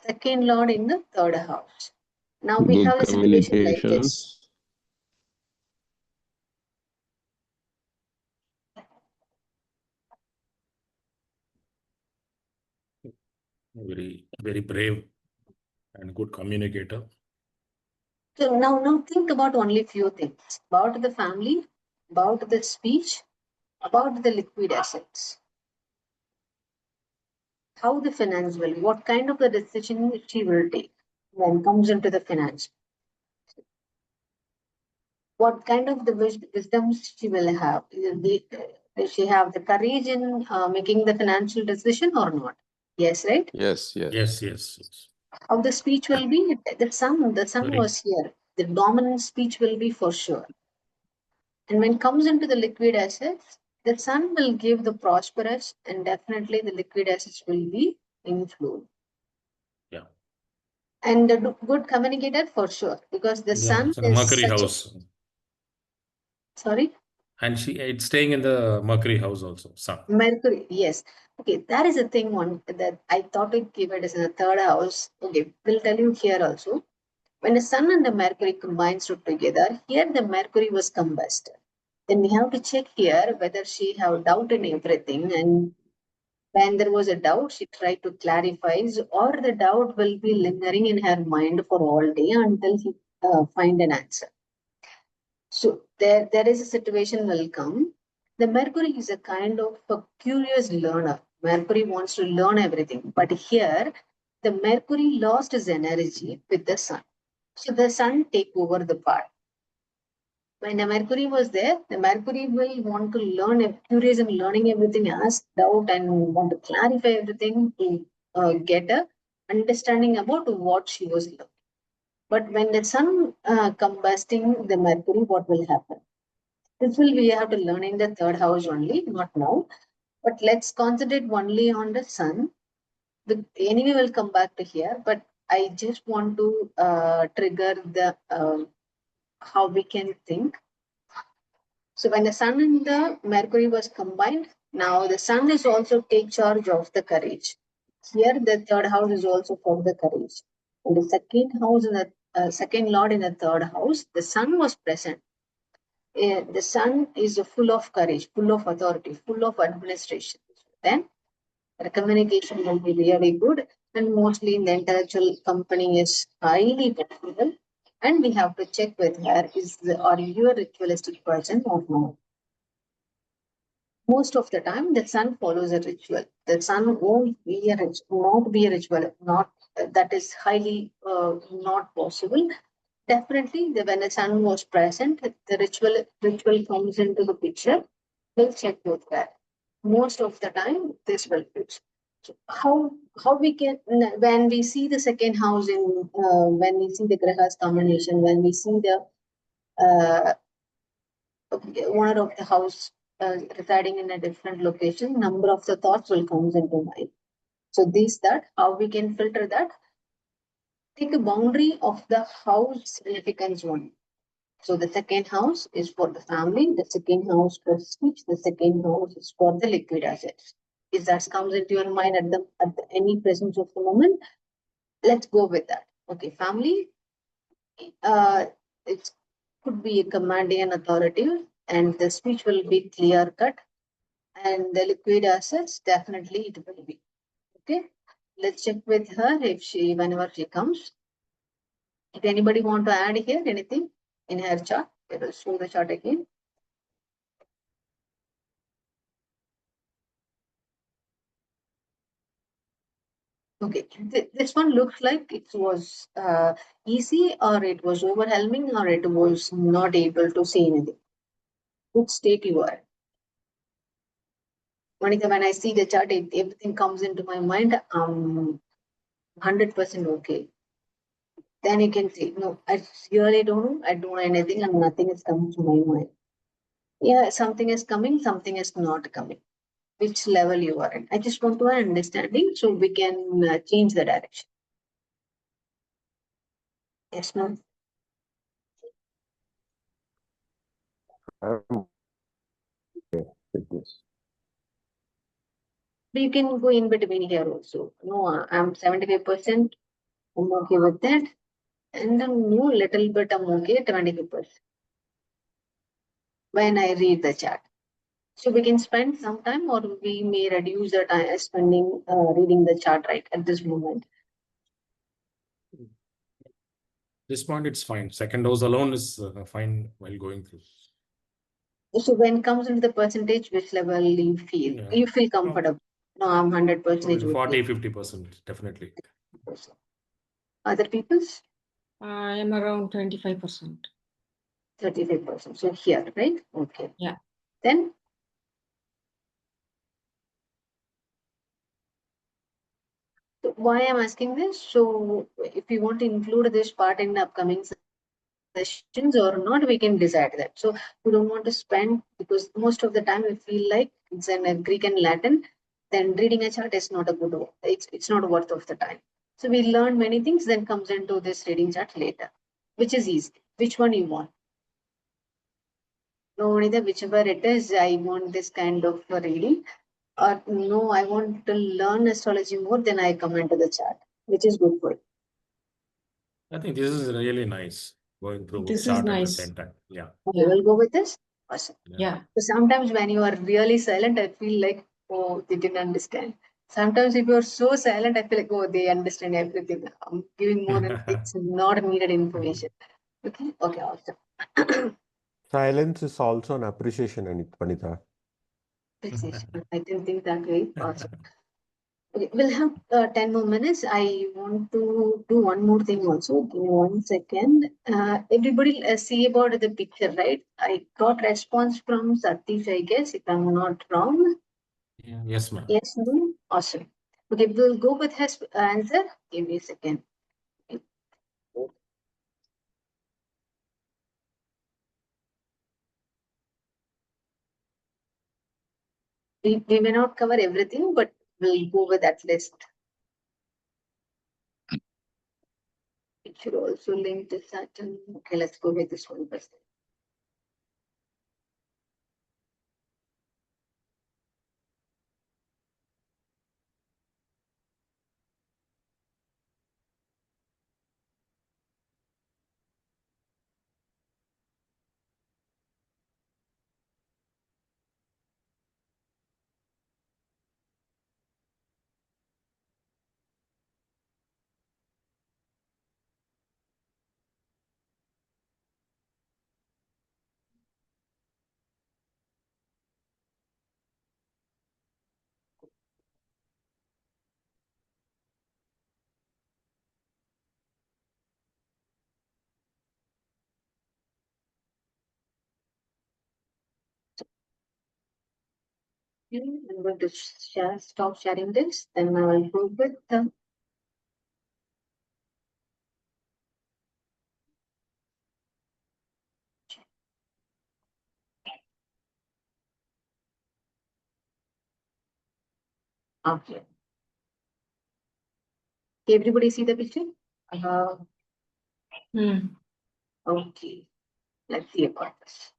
Second lord in the third house. Now we Good have a situation like this. communications. Very, very brave and good communicator. So now think about only few things. About the family, about the speech, about the liquid assets. How the finance will, what kind of the decision she will take when comes into the finance. What kind of the wisdom she will have. Will she have the courage in making the financial decision or not? Yes, right? Yes. Yes. How the speech will be, the sun Very- was here. The dominant speech will be for sure. And when it comes into the liquid assets, the sun will give the prosperous, and definitely the liquid assets will be in flow. Yeah. And a good communicator for sure, because the sun It's in the is Mercury such house. Sorry? And it's staying in the Mercury house also, sun. Mercury, yes. Okay, that is a thing one that I thought it gave it as in the third house. Okay, we'll tell you here also. When the sun and the Mercury combines together, here the Mercury was combusted. Then we have to check here whether she have doubt in everything, and when there was a doubt, she tried to clarify, or the doubt will be lingering in her mind for all day until he find an answer. So there is a situation will come. The Mercury is a kind of a curious learner. Mercury wants to learn everything, but here the Mercury lost his energy with the sun. So the sun take over the part. When the Mercury was there, the Mercury will want to learn, curious and learning everything, ask doubt and want to clarify everything to get a understanding about what she was learning. But when the sun combusting the Mercury, what will happen? This will we have to learn in the third house only, not now. But let's concentrate only on the sun. The enemy will come back to here, but I just want to trigger the how we can think. So when the sun and the Mercury was combined, now the sun is also take charge of the courage. Here, the third house is also for the courage. And the second house in the second lord in the third house, the sun was present. The sun is full of courage, full of authority, full of administration. Then the communication will be really good, and mostly in the intellectual company is highly technical. And we have to check with her: are you a ritualistic person or not? Most of the time, the sun follows a ritual. The sun won't be not be a ritual. Not that is highly not possible. Definitely, when the sun was present, the ritual comes into the picture. We'll check with that. Most of the time, this will fix. So how we can, when we see the second house in when we see the grahas combination, when we see the uh, owner of the house residing in a different location, number of the thoughts will come into mind. So that how we can filter that. Take a boundary of the house significance one. So the second house is for the family, the second house for speech, the second house is for the liquid assets. If that comes into your mind at any presence of the moment, let's go with that. Okay, family, it could be a commanding and authoritative, and the speech will be clear cut, and the liquid assets definitely it will be. Okay, let's check with her whenever she comes. If anybody want to add here anything in her chart, I will show the chart again. Okay, this one looks like it was easy, or it was overwhelming, or it was not able to say anything. Which state you are? Monica, when I see the chart, everything comes into my mind. 100% okay. Then you can say, no, I really don't know. I don't know anything, and nothing is coming to my mind. Yeah, something is coming, something is not coming. Which level you are in? I just want to have understanding so we can change the direction. Yes, ma'am. I'm okay with this. But you can go in between here also. No, I'm 75%. I'm okay with that. And then no, little bit I'm okay, 25%. When I read the chart. So we can spend some time, or we may reduce the time spending reading the chart right at this moment. This point, it's fine. Second house alone is fine while going through. So when it comes into the percentage, which level you feel? Yeah. You feel comfortable. No, I'm 100% 40, 50%, definitely. Other people's I am around 25%. 35%. So here, right? Okay. Yeah. Then so why I'm asking this? So if you want to include this part in the upcoming sessions or not, we can decide that. So we don't want to spend, because most of the time we feel like it's in Greek and Latin, then reading a chart is not a good one. It's not worth of the time. So we learn many things, then comes into this reading chart later, which is easy. Which one you want? No, either whichever it is, I want this kind of a reading. Or no, I want to learn astrology more, then I come into the chart, which is good for you. I think this is really nice going through This is chart at the nice. same time. Yeah. Okay, Yeah. we'll go with this. Awesome. Yeah. So sometimes when you are really silent, I feel like, oh, they didn't understand. Sometimes if you're so silent, I feel like, oh, they understand everything. I'm giving more than it's not needed information. Okay, okay, awesome. Silence is also an appreciation, Vanita. I didn't think that way. Awesome. Okay, we'll have 10 more minutes. I want to do one more thing also. Give me 1 second. Everybody see about the picture, right? I got response from Satish, I guess, if I'm not wrong. Yeah. Yes, ma'am. Yes, no? Awesome. Okay, we'll go with his answer. Give me a second. We may not cover everything, but we'll go with that list. It should also link to Saturn. Okay, let's go with this one first. I'm going to stop sharing this. Then I will go with the okay. Everybody see the picture? Okay. Let's see about this.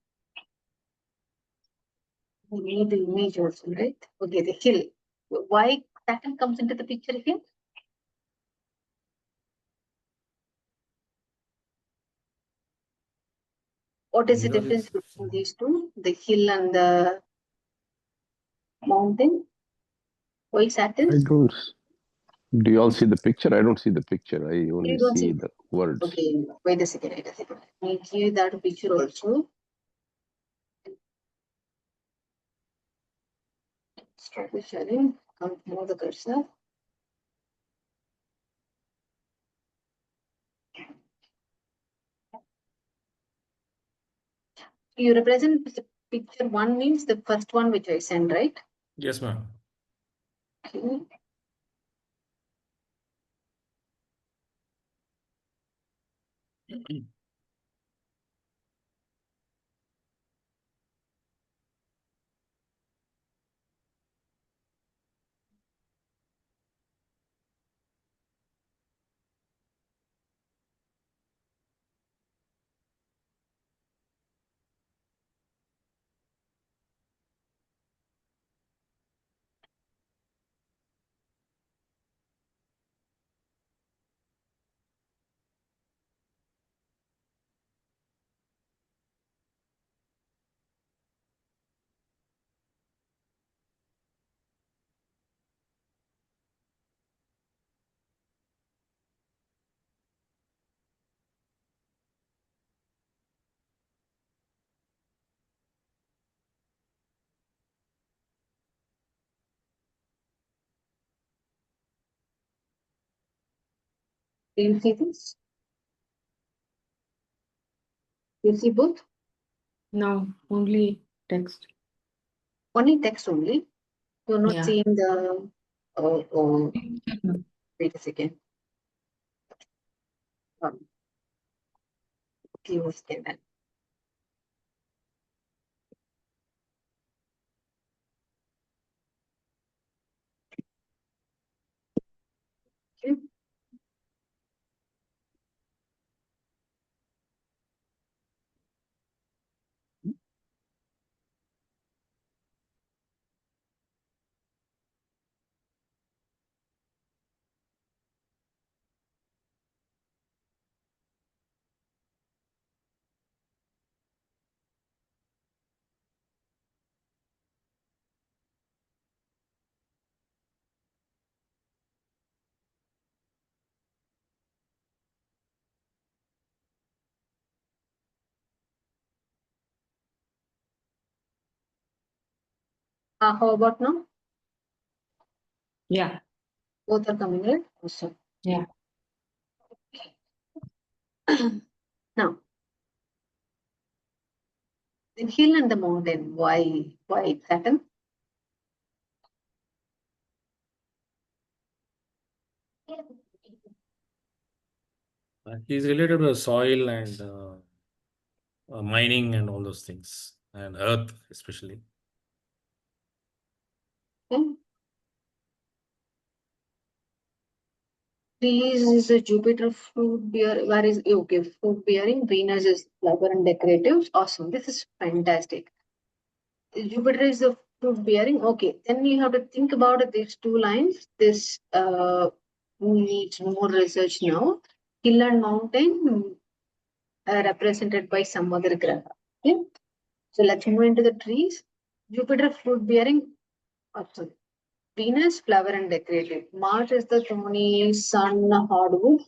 We need the image also, right? Okay, the hill. Why Saturn comes into the picture here? What is the Because difference it's between these two? The hill and the mountain? Why Saturn? I don't. Do you all see the picture? I don't see the picture. I only You don't see see. the words. Okay, wait a second, wait a second. Let me give that picture also. Start with sharing. Come move the cursor. You represent the picture one means the first one which I sent, right? yes, ma'am. Okay. Do you see this? You see both? No, only text. Only text only. You're not Yeah. seeing the. Oh, wait a second. Okay, what's that? Okay. How about now? Yeah. Both are coming, right? Awesome. Yeah. Now, the hill and the mountain. Why Saturn? He's related to soil and mining and all those things, and earth especially. Okay. Trees is a Jupiter fruit bear. Where is okay? Fruit bearing. Venus is flower and decorative. Awesome. This is fantastic. Jupiter is the fruit bearing. Okay, then you have to think about these two lines. This needs more research now. Hill and mountain represented by some other graha. Okay, so let's move into the trees. Jupiter fruit bearing. Sorry. Venus flower and decorative. Mars is the thorny, Sun hardwood,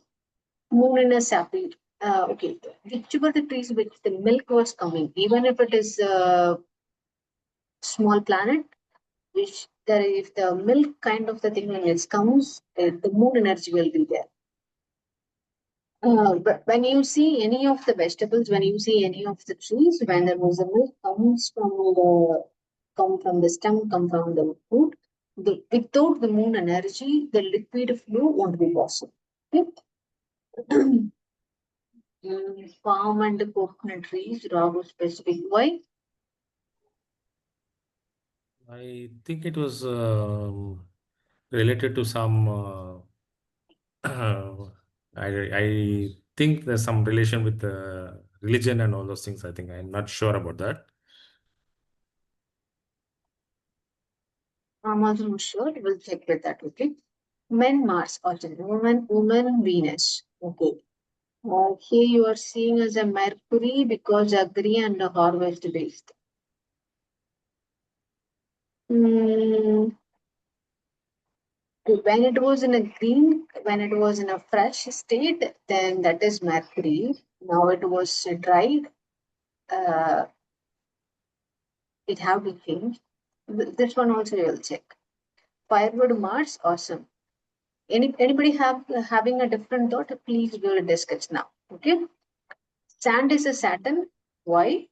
Moon in a sapling. Okay, which were the trees which the milk was coming, even if it is a small planet, which there if the milk kind of the thing when it comes, the moon energy will be there. But when you see any of the vegetables, when you see any of the trees, when the milk comes from the come from the stem, come from the root. Without the moon energy, the liquid flow won't be possible. Okay? Palm and coconut trees, Rahu specific. Why? I think it was related to some. I think there's some relation with religion and all those things. I think I'm not sure about that. I'm also not sure. We'll check with that. Okay. Men Mars, also woman Venus. Okay. Here you are seeing as a Mercury because agree and harvest based. When it was in a green, when it was in a fresh state, then that is Mercury. Now it was dried. It have to change. This one also you will check. Firewood Mars, awesome. Anybody having a different thought? Please we will discuss now. Okay. Sand is a Saturn. Why?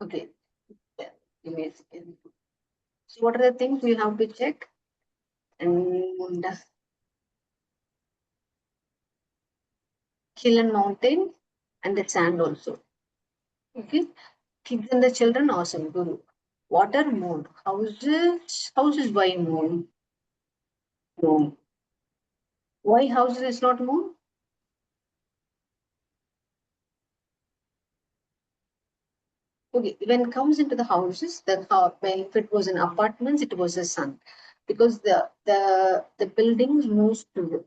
Okay. So what are the things we have to check? And hill and mountain and the sand also. Okay. Kids and the children, awesome. Guru. Water, moon. Houses by moon. Moon. Why houses is not moon? Okay, when it comes into the houses, when if it was in apartments, it was a sun, because the buildings moves to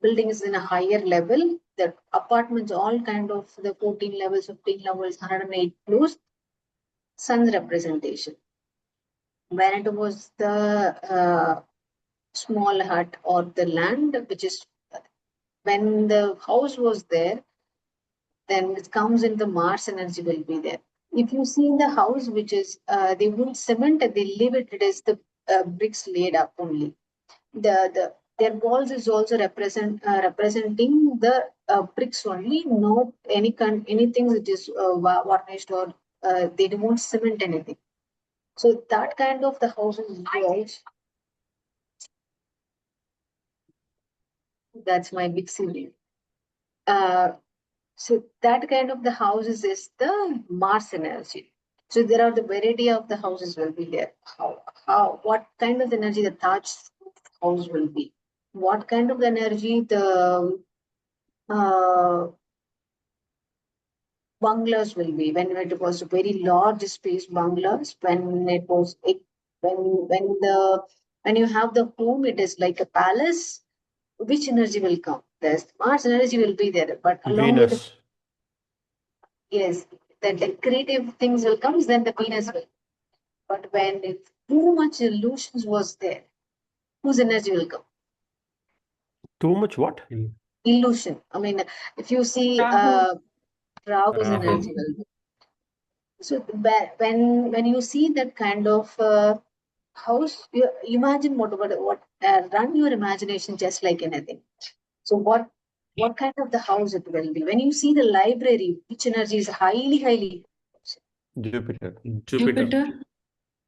buildings in a higher level. The apartments all kind of the 14 levels, 15 levels, 108 floors, sun's representation. When it was the small hut or the land, which is when the house was there, then it comes in the Mars energy will be there. If you see in the house, which is they won't cement, they leave it. It is the bricks laid up only. Their walls is also representing the bricks only, not anything which is varnished or they won't cement anything. So that kind of the house is yours. That's my big ceiling. So that kind of the houses is the Mars energy. So there are the variety of the houses will be there. What kind of energy the Taj house will be? What kind of energy the bungalows will be? When it was very large space bungalows, when it was when you have the home, it is like a palace. Which energy will come? There's Mars energy will be there, but along with Venus. yes, the decorative things will come, then the Venus will. But when it's too much illusions was there, whose energy will come? Too much what? Illusion. I mean, if you see Rahu. Rahu's Rahu. energy will be. So when you see that kind of house, you imagine what run your imagination just like anything. So what kind of the house it will be? When you see the library, which energy is highly Jupiter. Jupiter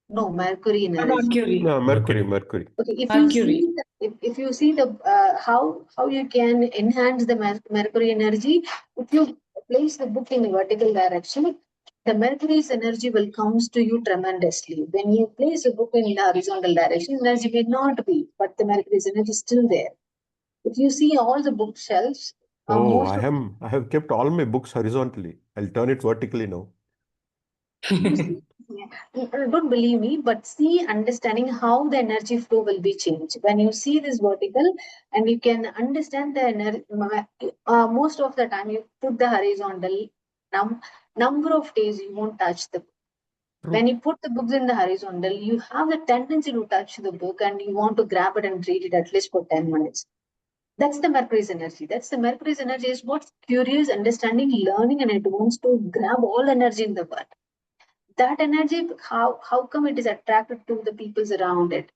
no Mercury or energy. Mercury? No, Mercury. Mercury. Mercury. Okay, if Mercury. you see if you see the how you can enhance the Mercury energy, if you place the book in the vertical direction, the Mercury's energy will comes to you tremendously. When you place a book in the horizontal direction, energy may not be, but the Mercury's energy is still there. If you see all the bookshelves, Oh, most of I have kept all my books horizontally. I'll turn it vertically now. you see, don't believe me, but see understanding how the energy flow will be changed. When you see this vertical and you can understand the energy, most of the time you put the horizontal number of days you won't touch the book. When you put the books in the horizontal, you have the tendency to touch the book and you want to grab it and read it at least for 10 minutes. That's the Mercury's energy. That's the Mercury's energy is what's curious, understanding, learning, and it wants to grab all energy in the world. That energy, how come it is attracted to the peoples around it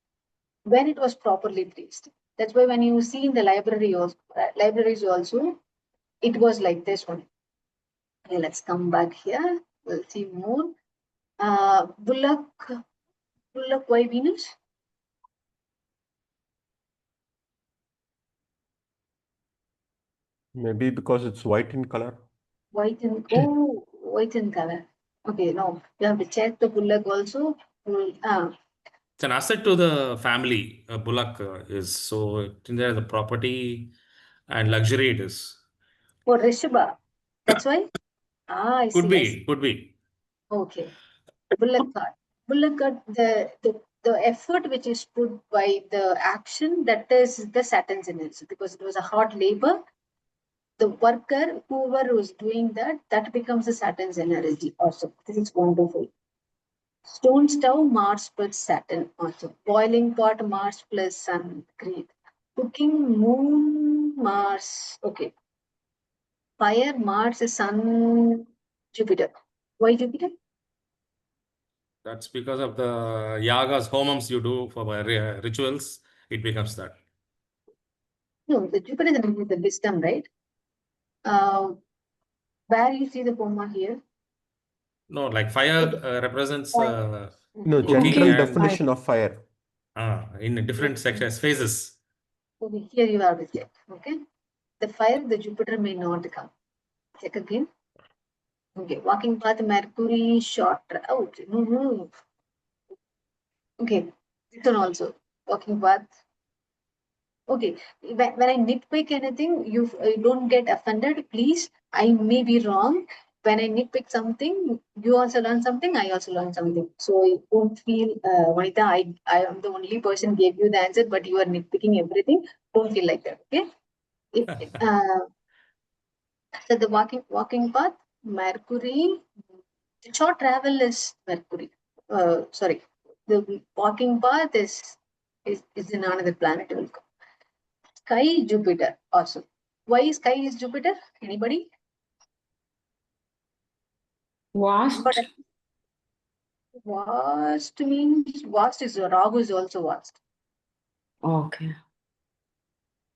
when it was properly placed? That's why when you see in the libraries also, it was like this one. Okay, let's come back here. We'll see more. Bullock, why Venus? Maybe because it's white in color. White in color. Okay, no, you have to check the Bullock also. It's an asset to the family. Bullock is so in there the property and luxury it is. For Rishabha. That's why? I Could see. I see. be, could be. Okay. Bullock card. Bullock card, the effort which is put by the action, that is the Saturn's energy, because it was a hard labor. The worker, whoever was doing that, that becomes the Saturn's energy also. This is wonderful. Stone stove, Mars plus Saturn also. Boiling pot, Mars plus Sun. Great. Cooking, Moon, Mars. Okay. Fire, Mars, Sun, Jupiter. Why Jupiter? That's because of the yagas, homams you do for rituals. It becomes that. No, the Jupiter is the wisdom, right? Where you see the Homa here? No, like fire represents Fire. No, cooking general and definition of fire. in different sections, phases. Okay, here you have it. Okay. The fire, the Jupiter may not come. Check again. Okay, walking path, Mercury, short. Oh, no. Okay, this one also. Walking path. Okay, when I nitpick anything, you don't get offended, please. I may be wrong. When I nitpick something, you also learn something, I also learn something. So don't feel, Vanita, I am the only person gave you the answer, but you are nitpicking everything. Don't feel like that, okay? So the walking path, Mercury, the short travel is Mercury. Sorry, the walking path is in another planet. Will come. Sky, Jupiter. Awesome. Why sky is Jupiter? Anybody? Vast. But vast means vast is Rahu is also vast. Okay.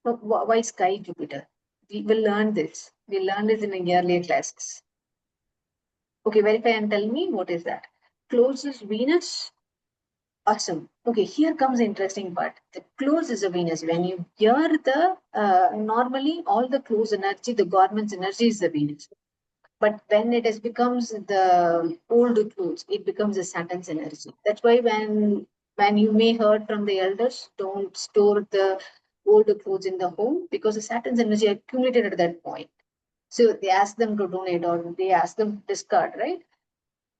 So why sky, Jupiter? We will learn this. We learned this in earlier classes. Okay, verify and tell me what is that. Closest Venus. Awesome. Okay, here comes the interesting part. The close is a Venus. When you hear the normally all the close energy, the government's energy is the Venus. But when it has becomes the old clothes, it becomes the Saturn's energy. That's why when you may heard from the elders, don't store the old clothes in the home because the Saturn's energy accumulated at that point. So they ask them to donate or they ask them to discard, right?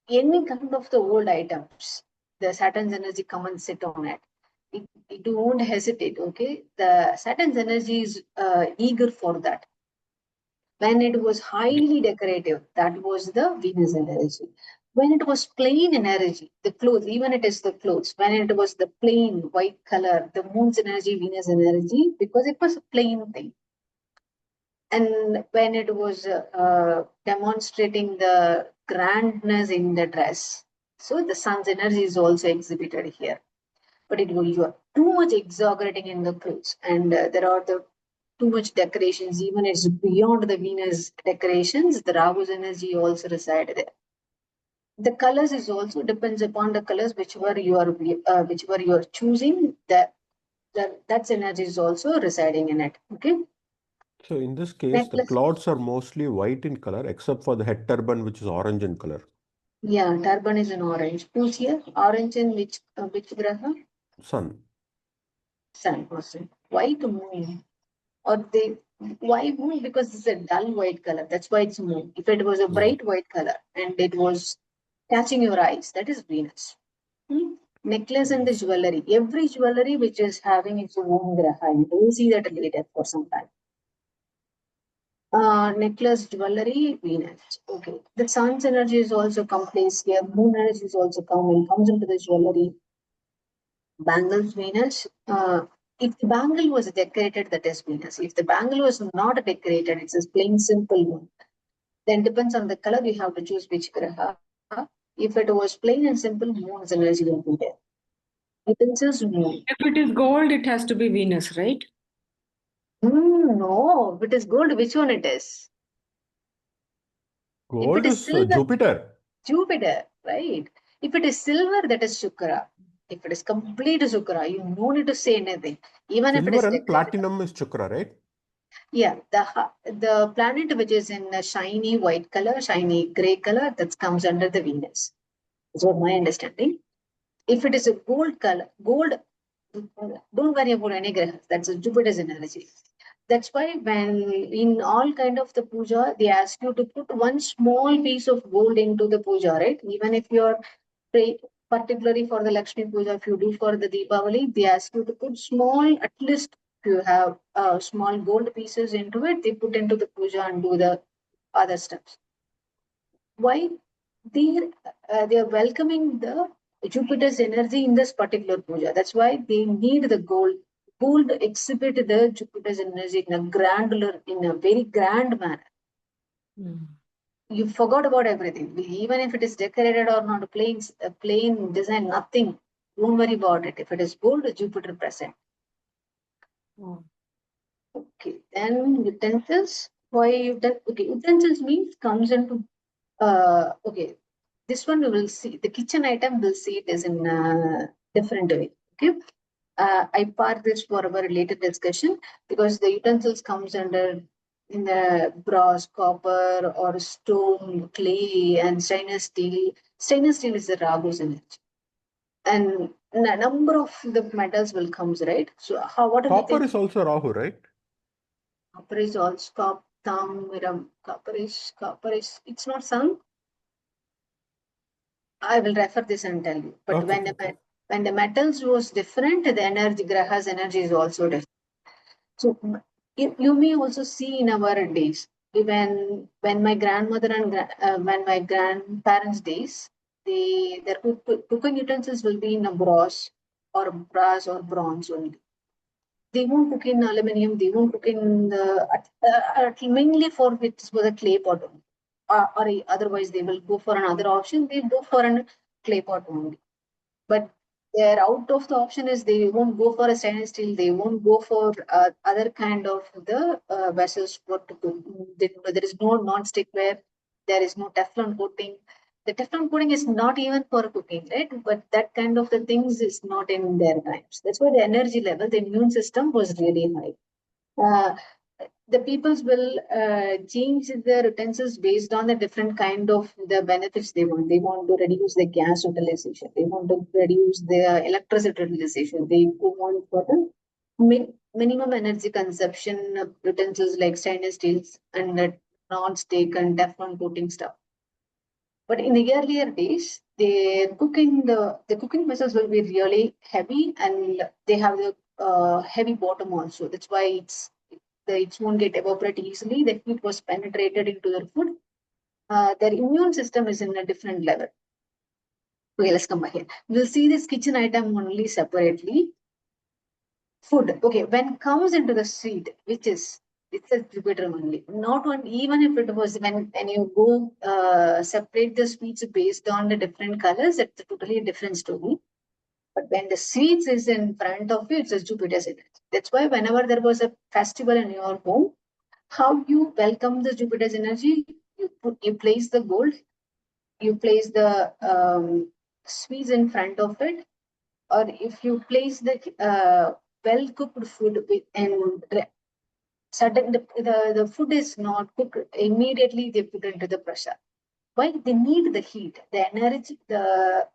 Any kind of the old items, the Saturn's energy come and sit on it. It won't hesitate, okay? The Saturn's energy is eager for that. When it was highly decorative, that was the Venus energy. When it was plain energy, the clothes, even it is the clothes, when it was the plain white color, the moon's energy, Venus energy, because it was a plain thing. And when it was demonstrating the grandness in the dress, so the sun's energy is also exhibited here. But it will you are too much exaggerating in the clothes, and there are the too much decorations. Even it's beyond the Venus decorations. The Rahu's energy also reside there. The colors is also depends upon the colors whichever you are choosing. That's energy is also residing in it. Okay. So in this case, the Necklace. clouds are mostly white in color, except for the head turban, which is orange in color. Yeah, turban is in orange. Who's here? Orange in which graha? Sun. Sun. Awesome. White moon. Or they why moon? Because it's a dull white color. That's why it's moon. If it was a bright white color and it was catching your eyes, that is Venus. Necklace and the jewelry. Every jewelry which is having its own graha. You will see that later for some time. Necklace, jewelry, Venus. Okay. The sun's energy is also come place here. Moon energy is also comes into the jewelry. Bangles, Venus. If the bangle was decorated, that is Venus. If the bangle was not decorated, it's a plain simple one. Then depends on the color, you have to choose which graha. If it was plain and simple, moon's energy will be there. Utensils, moon. If it is gold, it has to be Venus, right? No, if it is gold, which one it is? Gold is is silver, Jupiter. Jupiter, right? If it is silver, that is Shukra. If it is complete Shukra, you no need to say anything. Even if it is Silver and decorated. platinum is Chukra, right? Yeah, the planet which is in a shiny white color, shiny gray color, that comes under the Venus. That's what my understanding. If it is a gold color, gold, don't worry about any grahas. That's a Jupiter's energy. That's why when in all kind of the puja, they ask you to put one small piece of gold into the puja, right? Even if you're pray, particularly for the Lakshmi puja, if you do for the Deepavali, they ask you to put small, at least if you have small gold pieces into it, they put into the puja and do the other steps. Why? They are welcoming the Jupiter's energy in this particular puja. That's why they need the gold. Gold exhibit the Jupiter's energy in a granular, in a very grand manner. You forgot about everything. Even if it is decorated or not, a plain design, nothing. Don't worry about it. If it is gold, Jupiter present. Oh. Okay, then utensils. Why okay, utensils means comes into okay. This one we will see. The kitchen item we'll see it is in a different way. Okay. I park this for our later discussion because the utensils comes under in the brass, copper, or stone, clay, and stainless steel. Stainless steel is the Rahu's energy, and a number of the metals will comes, right. So how what do we Copper think? is also Rahu, right? Copper is also copper is it's not sun. I will refer this and tell you. But Okay, when the metals was different, the energy graha's energy is also different. So you may also see in our days when my grandmother and when my grandparents' days, their cooking utensils will be in a brass or bronze only. They won't cook in aluminium. They won't cook in the mainly for which was a clay pot only. Or otherwise they will go for another option. They go for a clay pot only. But they're out of the option is they won't go for a stainless steel. They won't go for other kind of the vessels for to cook. There is no non-stick ware. There is no Teflon coating. The Teflon coating is not even for cooking, right? But that kind of the things is not in their times. That's why the energy level, the immune system was really high. Uh, the peoples will change their utensils based on the different kind of the benefits they want. They want to reduce the gas utilization. They want to reduce the electricity utilization. They want for the minimum energy consumption of utensils like stainless steels and non-stick and Teflon coating stuff. But in the earlier days, the cooking vessels will be really heavy and they have the heavy bottom also. That's why it won't get evaporate easily. The heat was penetrated into their food. Their immune system is in a different level. Okay, let's come back here. We'll see this kitchen item only separately. Food. Okay, when comes into the sweet, which is it's a Jupiter only. Not one, even if it was when you go separate the sweets based on the different colors, it's a totally different story. But when the sweets is in front of you, it's a Jupiter's energy. That's why whenever there was a festival in your home, how you welcome the Jupiter's energy, you place the gold, you place the sweets in front of it, or if you place the well cooked food with and certain the food is not cooked immediately, they put into the pressure. Why? They need the heat, the energy, the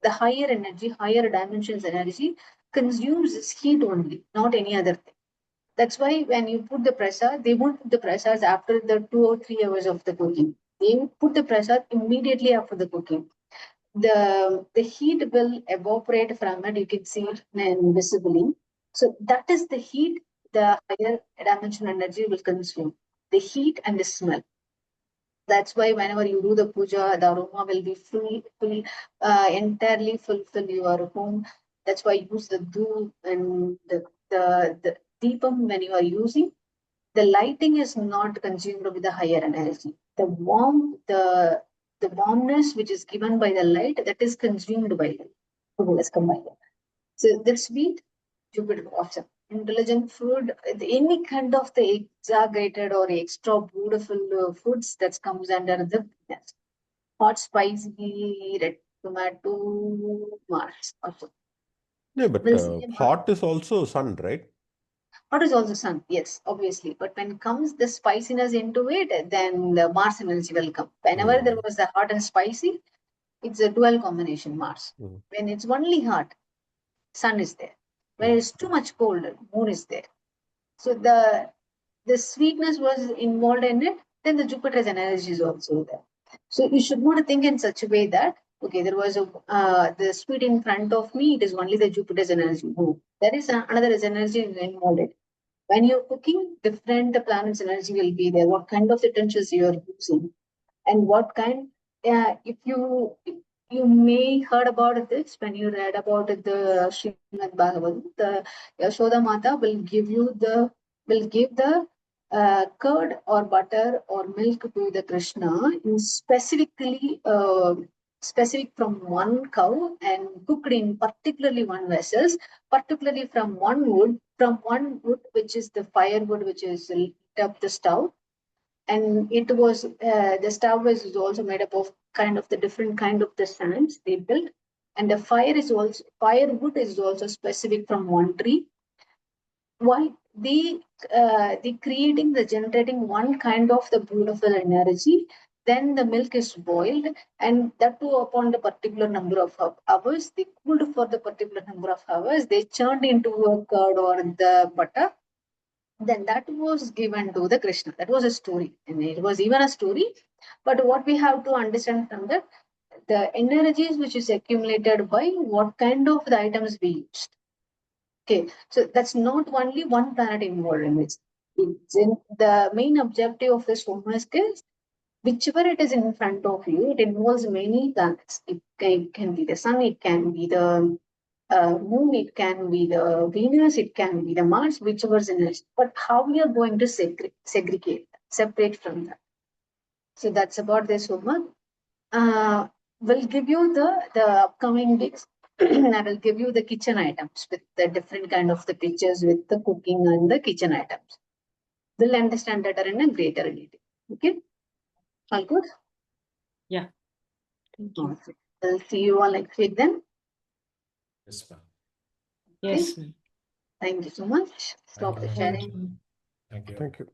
higher energy, higher dimensions energy consumes this heat only, not any other thing. That's why when you put the prasad, they won't put the prasads after the 2 or 3 hours of the cooking. They put the prasad immediately after the cooking. The heat will evaporate from it. You can see it visibly. So that is the heat the higher dimension energy will consume. The heat and the smell. That's why whenever you do the puja, the aroma will be entirely fulfill your home. That's why use the doom and the deepam when you are using. The lighting is not consumed with the higher energy. The warmness which is given by the light that is consumed by it. Okay, let's come back here. So this sweet Jupiter option. intelligent food, any kind of the exaggerated or extra beautiful foods that comes under the Venus. Hot, spicy, red tomato, Mars also. Yeah, but We'll see a hot is also sun, right? Hot is also sun, yes, obviously. But when comes the spiciness into it, then the Mars energy will come. Whenever there was the hot and spicy, it's a dual combination Mars. When it's only hot, sun is there. When it's too much cold, moon is there. So the sweetness was involved in it, then the Jupiter's energy is also there. So you should not think in such a way that okay, there was the sweet in front of me, it is only the Jupiter's energy. No, there is another energy involved in it. When you're cooking, different planets' energy will be there. What kind of utensils you are using, and what kind. If you may heard about this when you read about the Srimad Bhagavatam, the Yashoda Mata will give the curd or butter or milk to the Krishna in specific from one cow and cooked in particularly one vessels, particularly from one wood which is the firewood which is lit up the stove, and it was the stove is also made up of kind of the different kind of the sands they built, and the firewood is also specific from one tree. Why they creating the generating one kind of the beautiful energy, then the milk is boiled, and that too upon the particular number of hours, they cooled for the particular number of hours, they churned into a curd or the butter, then that was given to the Krishna. That was a story, and it was even a story. But what we have to understand from that, the energies which is accumulated by what kind of the items we used. Okay, so that's not only one planet involved in it. It's in the main objective of this homework is whichever it is in front of you, it involves many planets. It can be the sun, it can be the moon, it can be the Venus, it can be the Mars, whichever is in it. But how we are going to segregate, separate from that. So that's about this homework. We'll give you the upcoming weeks. I will give you the kitchen items with the different kind of the pictures with the cooking and the kitchen items. We'll understand that in a greater detail. Okay, all good. Yeah. Thank you. Okay. We'll see you all next week then. Yes, ma'am. Yes, ma'am. Thank you so much. Stop the you. sharing. Thank you. Thank you. Thank you.